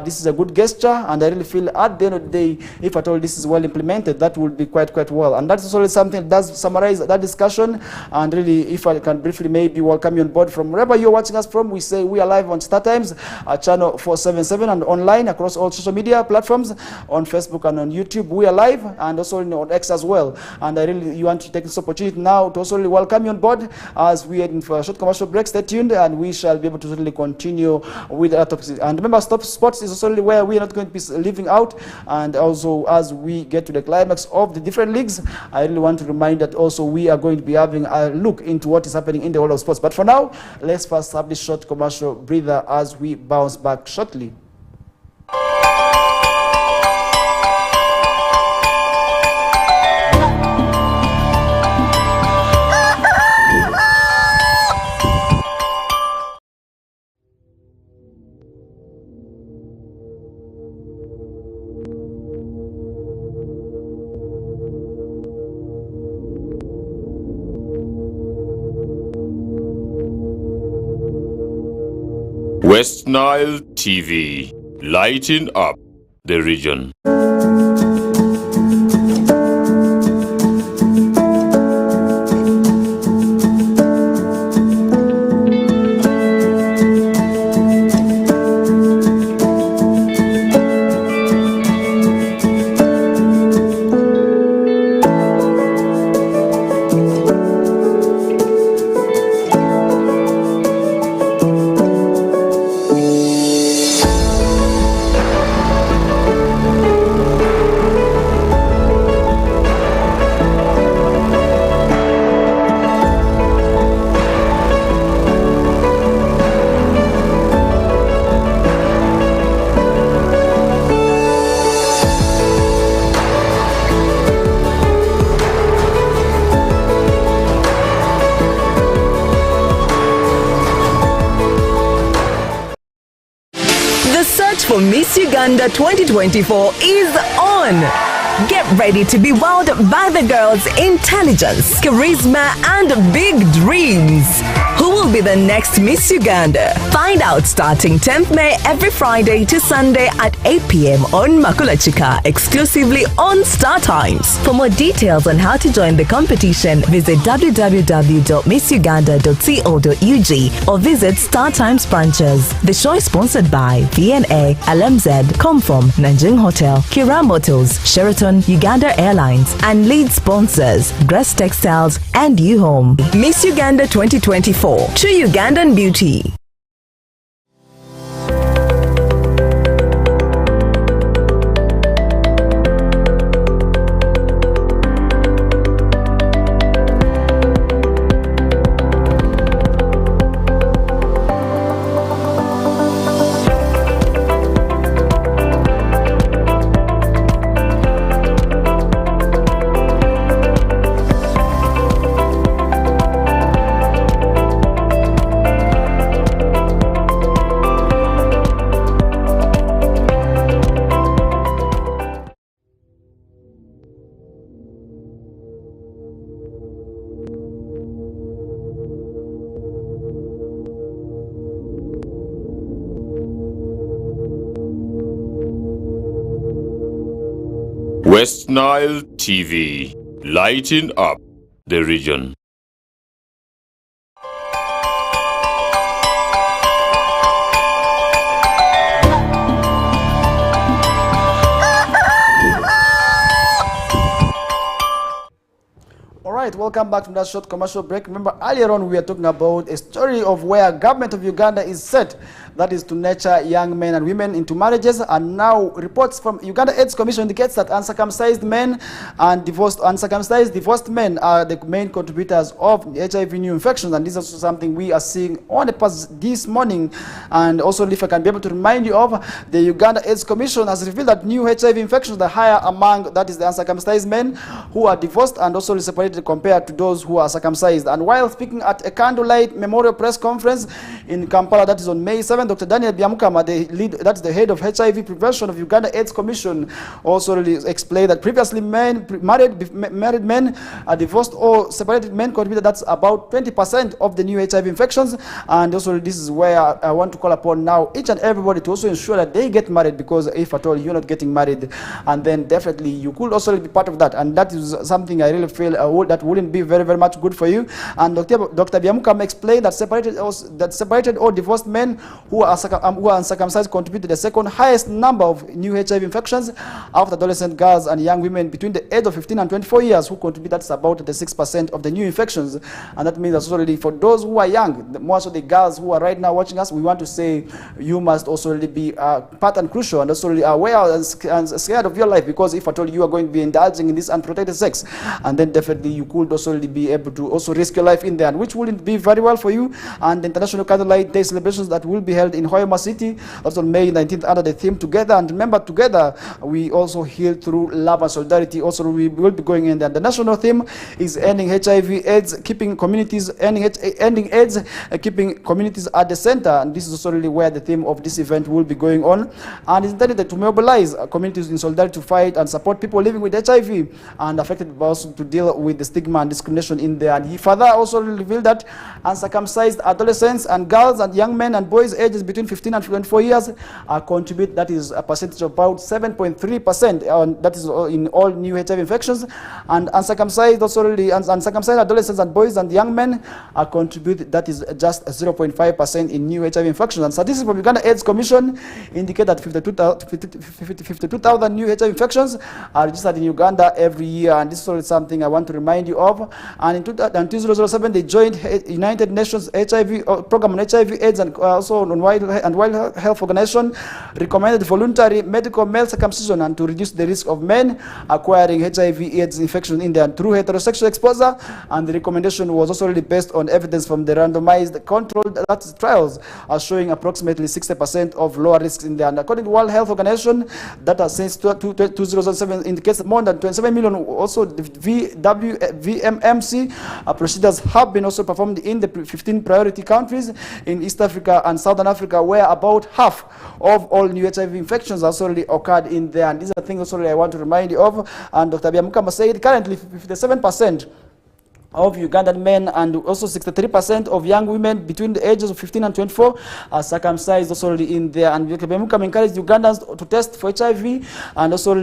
Speaker 1: this is a good gesture, and I really feel at the end of the day, if at all this is well implemented, that will be quite well. And that's also something that does summarize that discussion. And really, if I can briefly maybe welcome you on board from wherever you're watching us from, we say we are live on Star Times channel 477 and online across all social media platforms, on Facebook and on YouTube. We are live, and also on X as well. And I really want to take this opportunity now to also really welcome you on board as we head in for a short commercial break. Stay tuned, and we shall be able to really continue with the topics. And remember, Stop Sports is also really where we are not going to be leaving out. And also, as we get to the climax of the different leagues, I really want to remind that also we are going to be having a look into what is happening in the world of sports. But for now, let's first have this short commercial breather as we bounce back shortly.
Speaker 2: West Nile TV, lighting up the region.
Speaker 3: for Miss Uganda 2024 is on. Get ready to be wowed by the girls' intelligence, charisma, and big dreams. Who will be the next Miss Uganda? Find out starting 10th May every Friday to Sunday at 8 p.m. on Makulachika, exclusively on Star Times. For more details on how to join the competition, visit www.missuganda.co.ug or visit Star Times branches. The show is sponsored by VNA, LMZ, Comform, Nanjing Hotel, Kira Motors, Sheraton, Uganda Airlines, and lead sponsors Grass Textiles and U-Home. Miss Uganda 2024, true Ugandan beauty.
Speaker 2: West Nile TV, lighting up the region.
Speaker 1: All right, welcome back from that short commercial break. Remember, earlier on we were talking about a story of where government of Uganda is set, that is to nurture young men and women into marriages, and now reports from Uganda AIDS Commission indicates that uncircumcised men and divorced men are the main contributors of HIV new infections, and this is also something we are seeing on the pass this morning. And also, if I can be able to remind you of, the Uganda AIDS Commission has revealed that new HIV infections are higher among, that is the uncircumcised men who are divorced and also separated compared to those who are circumcised. And while speaking at a candlelight memorial press conference in Kampala, that is on May 7, Dr. Daniel Byamukama, that's the head of HIV prevention of Uganda AIDS Commission, also explained that previously married men, divorced or separated men contributed, that's about 20% of the new HIV infections. And also this is where I want to call upon now each and everybody to also ensure that they get married, because if at all you're not getting married, and then definitely you could also be part of that, and that is something I really feel that wouldn't be very, very much good for you. And Dr. Byamukama explained that separated or divorced men who are uncircumcised contribute to the second highest number of new HIV infections after adolescent girls and young women between the age of 15 and 24 years who contribute, that's about the 6% of the new infections. And that means that's already for those who are young, more so the girls who are right now watching us, we want to say you must also really be part and crucial and also really aware and scared of your life, because if at all you are going to be indulging in this unprotected sex, and then definitely you could also really be able to also risk your life in there, and which wouldn't be very well for you. And the International Candlelight Day celebrations that will be held in Hoima City, also on May 19th, under the theme Together. And remember, together we also heal through love and solidarity. Also, we will be going in there. The national theme is ending HIV/AIDS, keeping communities, ending AIDS, keeping communities at the center. And this is also really where the theme of this event will be going on. And it's intended to mobilize communities in solidarity to fight and support people living with HIV and affected, but also to deal with the stigma and discrimination in there. And he further also revealed that uncircumcised adolescents and girls and young men and boys ages between 15 and 24 years contribute, that is a percentage of about 7.3%, that is in all new HIV infections. And uncircumcised adolescents and boys and young men contribute, that is just 0.5% in new HIV infections. And statistics from Uganda AIDS Commission indicate that 52,000 new HIV infections are registered in Uganda every year. And this is something I want to remind you of. And in 2007, the joint United Nations HIV program on HIV/AIDS and also on World Health Organization recommended voluntary medical male circumcision and to reduce the risk of men acquiring HIV/AIDS infection in their through heterosexual exposure. And the recommendation was also really based on evidence from the randomized controlled trials showing approximately 60% of lower risks in there. And according to World Health Organization, data since 2007 indicates that more than 27 million, also the VMMC procedures have been also performed in the 15 priority countries in East Africa and Southern Africa, where about half of all new HIV infections has already occurred in there. And these are things also I want to remind you of. And Dr. Byamukama said currently 57% of Ugandan men and also 63% of young women between the ages of 15 and 24 are circumcised also already in there. And Byamukama encouraged Ugandans to test for HIV and also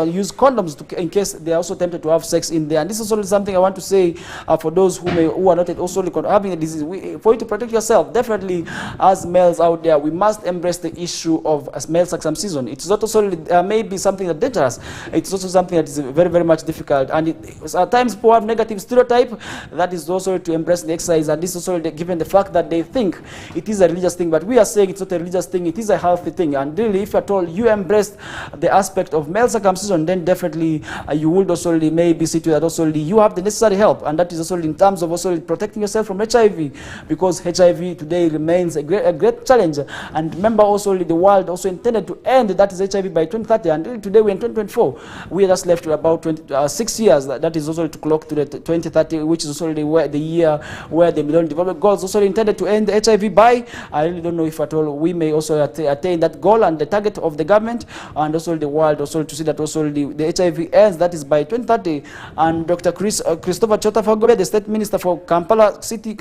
Speaker 1: use condoms in case they are also tempted to have sex in there. And this is also something I want to say for those who are not also having a disease. For you to protect yourself, definitely as males out there, we must embrace the issue of male circumcision. It's not also maybe something that's dangerous. It's also something that is very, very much difficult. And at times people have negative stereotype. That is also to embrace the exercise, and this is also given the fact that they think it is a religious thing, but we are saying it's not a religious thing, it is a healthy thing. And really, if at all you embrace the aspect of male circumcision, then definitely you would also maybe see to that also you have the necessary help, and that is also in terms of also protecting yourself from HIV, because HIV today remains a great challenge. And remember also the world also intended to end that is HIV by 2030, and really today we're in 2024. We are just left with about 6 years. That is also to clock to the 2030, which is also the year where the Millennium Development Goals also intended to end the HIV by. I really don't know if at all we may also attain that goal and the target of the government and also the world also to see that also the HIV ends, that is by 2030. And Dr. Christopher Chota Fagobe, the State Minister for Kampala City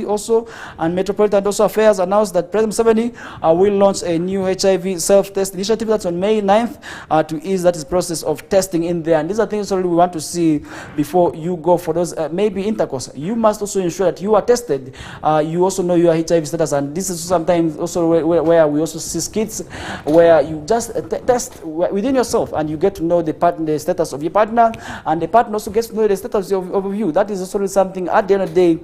Speaker 1: also and Metropolitan also Affairs, announced that President Museveni will launch a new HIV self-test initiative that's on May 9th to ease that is process of testing in there. And these are things we want to see before you go for those maybe intercourse. You must also ensure that you are tested. You also know your HIV status, and this is sometimes also where we also see kids where you just test within yourself and you get to know the status of your partner, and the partner also gets to know the status of you. That is also something at the end of the day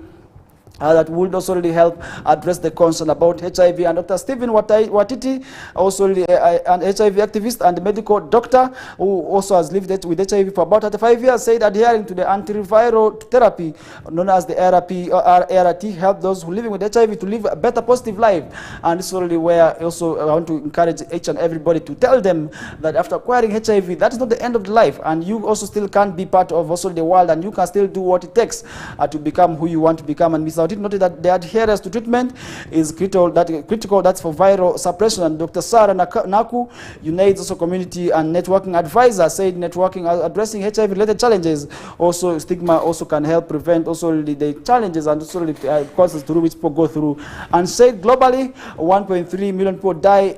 Speaker 1: that would also really help address the concern about HIV. And Dr. Stephen Watiti, also an HIV activist and medical doctor who also has lived with HIV for about 35 years, said adhering to the antiretroviral therapy known as the ART help those who are living with HIV to live a better positive life. And this is really where also I want to encourage each and everybody to tell them that after acquiring HIV, that is not the end of the life, and you also still can be part of also the world, and you can still do what it takes to become who you want to become. And Mr. Noted that the adherence to treatment is critical. That's for viral suppression. And Dr. Sarah Naku, UNAIDS also community and networking advisor, said networking addressing HIV-related challenges, also stigma, also can help prevent also the challenges and also the causes through which people go through. And said globally, 1.3 million people die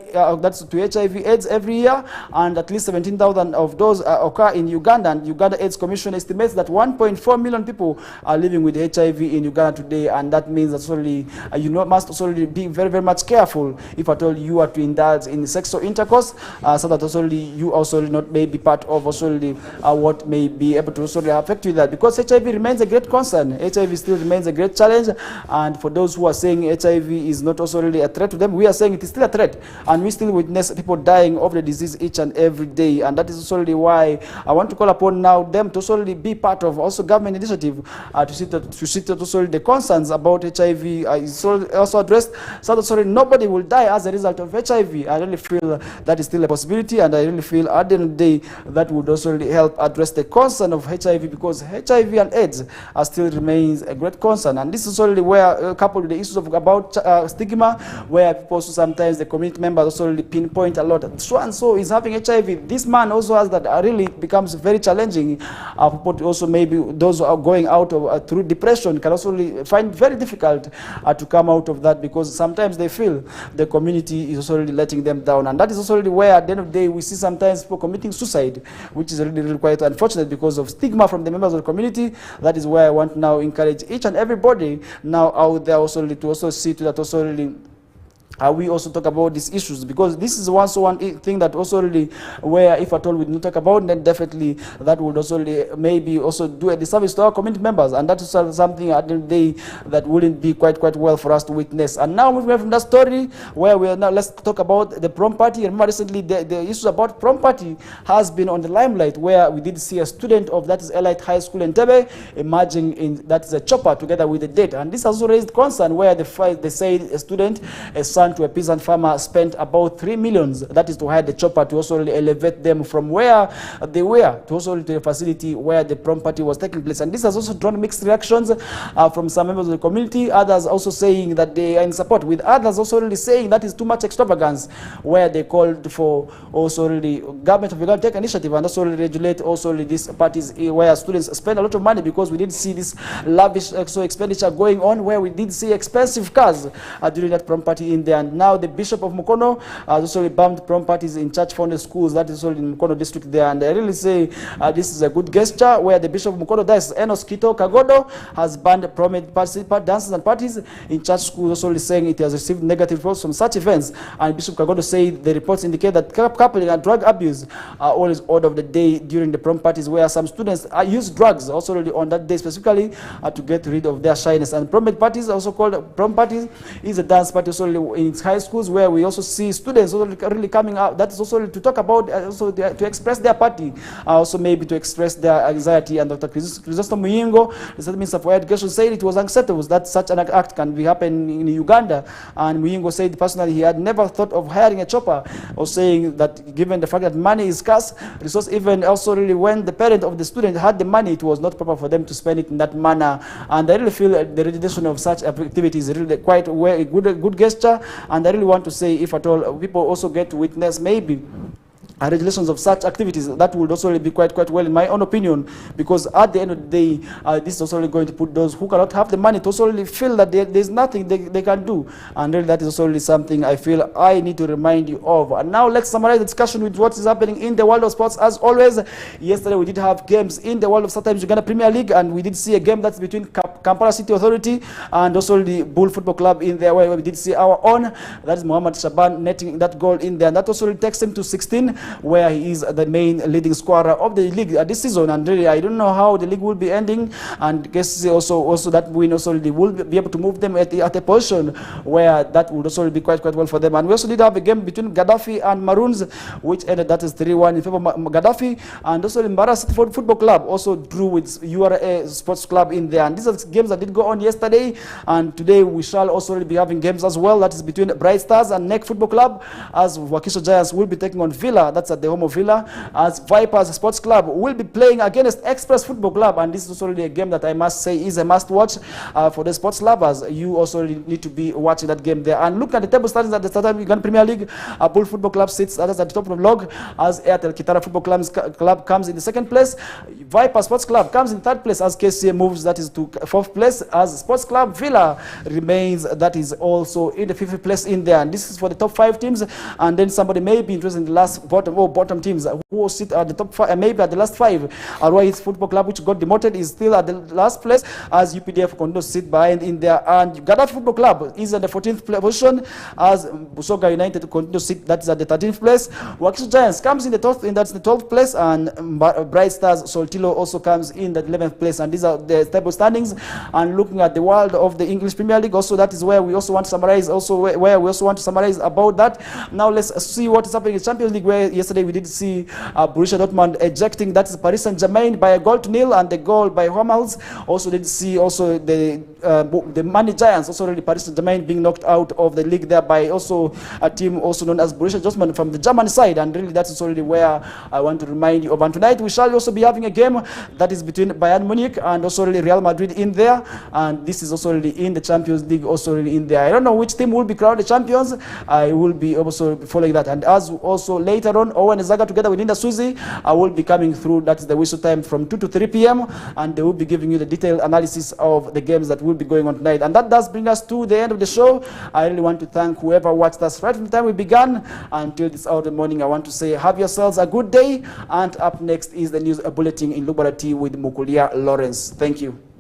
Speaker 1: that's to HIV/AIDS every year, and at least 17,000 of those occur in Uganda. And Uganda AIDS Commission estimates that 1.4 million people are living with HIV in Uganda today. And that means that solely, you must also be very, very much careful if at all you are to indulge in sexual intercourse, so that also you also not may be part of also what may be able to also affect you that, because HIV remains a great concern. HIV still remains a great challenge, and for those who are saying HIV is not also really a threat to them, we are saying it is still a threat, and we still witness people dying of the disease each and every day. And that is also really why I want to call upon now them to also be part of also government initiative to see that also the concerns about HIV is also addressed, so that nobody will die as a result of HIV. I really feel that is still a possibility, and I really feel at the end of the day that would also really help address the concern of HIV, because HIV and AIDS still remains a great concern. And this is already where coupled with the issues of about stigma, where people also sometimes the community members also really pinpoint a lot, so and so is having HIV. This man also has that really becomes very challenging. People also maybe those who are going out of through depression can also really find very difficult to come out of that, because sometimes they feel the community is also really letting them down. And that is also really where at the end of the day we see sometimes people committing suicide, which is really, really quite unfortunate because of stigma from the members of the community. That is why I want to now encourage each and everybody now out there also to also see to that also really we also talk about these issues, because this is one thing that also really where if at all we don't talk about, then definitely that would also really maybe also do a disservice to our community members, and that is something at the end of the day that wouldn't be quite well for us to witness. And now moving on from that story, where we are now, let's talk about the prom party. Remember recently the issues about prom party has been on the limelight, where we did see a student of that is Elite High School in Tebe emerging in that is a chopper together with a date, and this has also raised concern where they say a student son to a peasant farmer spent about 3 million, that is to hire the chopper to also really elevate them from where they were to also to a facility where the prom party was taking place. And this has also drawn mixed reactions from some members of the community, others also saying that they are in support, with others also really saying that is too much extravagance, where they called for also really government of Uganda take initiative and also really regulate also really these parties where students spend a lot of money, because we did see this lavish expenditure going on, where we did see expensive cars during that prom party in there. And now the Bishop of Mukono has also banned prom parties in church-funded schools, that is also in Mukono district there. And I really say this is a good gesture, where the Bishop of Mukono, that is Enos Kito Kagodo, has banned prom dances and parties in church schools, also really saying it has received negative reports from such events. And Bishop Kagodo said the reports indicate that coupling and drug abuse are always order of the day during the prom parties, where some students use drugs also really on that day specifically to get rid of their shyness. And prom parties, also called prom parties, is a dance party also really in high schools, where we also see students also really coming out, that is also really to talk about, also to express their party, also maybe to express their anxiety. And Dr. Crisostomo Muyingo, the Minister for Education, said it was unacceptable that such an act can be happening in Uganda. And Muyingo said personally he had never thought of hiring a chopper, or saying that given the fact that money is scarce resource, even also really when the parent of the student had the money, it was not proper for them to spend it in that manner. And I really feel the regulation of such activities is really quite a good gesture. And I really want to say, if at all people also get to witness maybe regulations of such activities, that would also be quite well in my own opinion, because at the end of the day this is also really going to put those who cannot have the money to also really feel that there's nothing they can do. And really that is also really something I feel I need to remind you of. And now let's summarize the discussion with what is happening in the world of sports. As always, yesterday we did have games in the world of sometimes Uganda Premier League, and we did see a game that's between Kampala City Authority and also the Bull Football Club in there, where we did see our own, that is Muhammad Shaban, netting that goal in there, and that also really takes him to 16, where he is the main leading scorer of the league this season. And really, I don't know how the league will be ending, and guess also that win also really will be able to move them at a position where that would also be quite well for them. And we also did have a game between Gaddafi and Maroons, which ended, that is 3-1 in favor of Gaddafi. And also the Mbara City Football Club also drew with URA Sports Club in there. And these are games that did go on yesterday, and today we shall also really be having games as well, that is between Bright Stars and Neck Football Club, as Wakiso Giants will be taking on Villa, that's at the home of Villa, as Vipers Sports Club will be playing against Express Football Club. And this is also really a game that I must say is a must watch for the sports lovers. You also really need to be watching that game there. And look at the table standings at the start of Uganda Premier League. Bull Football Club sits at the top of the log, as Airtel Kitara Football Club comes in the second place. Viper Sports Club comes in third place, as KCA moves, that is to fourth place, as Sports Club Villa remains, that is also in the fifth place in there. And this is for the top 5 teams. And then somebody may be interested in the last bottom teams who sit at the top 5, maybe at the last 5. Arwais Football Club, which got demoted, is still at the last place, as UPDF continues to sit behind in there. And Gaddafi Football Club is at the 14th position, as Busoga United continues to sit, that is at the 13th place. Wakiso Giants comes in the 12th place, and Bright Stars Soltilo also comes in the 11th place. And these are the table standings. And looking at the world of the English Premier League, also that is where we also want to summarize, about that. Now let's see what is happening in Champions League, where yesterday we did see Borussia Dortmund ejecting, that is Paris Saint-Germain, by a 1-0, and the goal by Hummels. Also did see also the Money Giants, also really Paris Saint-Germain being knocked out of the league there by also a team also known as Borussia Dortmund from the German side. And really that is already where I want to remind you of. And tonight we shall also be having a game that is between Bayern Munich and also really Real Madrid in there, and this is also really in the Champions League, also really in there. I don't know which team will be crowned the champions. I will be also following that. And as also later on, Owen Zaga together with Linda Suzy will be coming through, that is the whistle time from 2 to 3 p.m. and they will be giving you the detailed analysis of the games that will be going on tonight. And that does bring us to the end of the show. I really want to thank whoever watched us right from the time we began until this hour of the morning. I want to say have yourselves a good day, and up next is the news bulletin in Lubara T with Mukulia Lawrence. Thank you.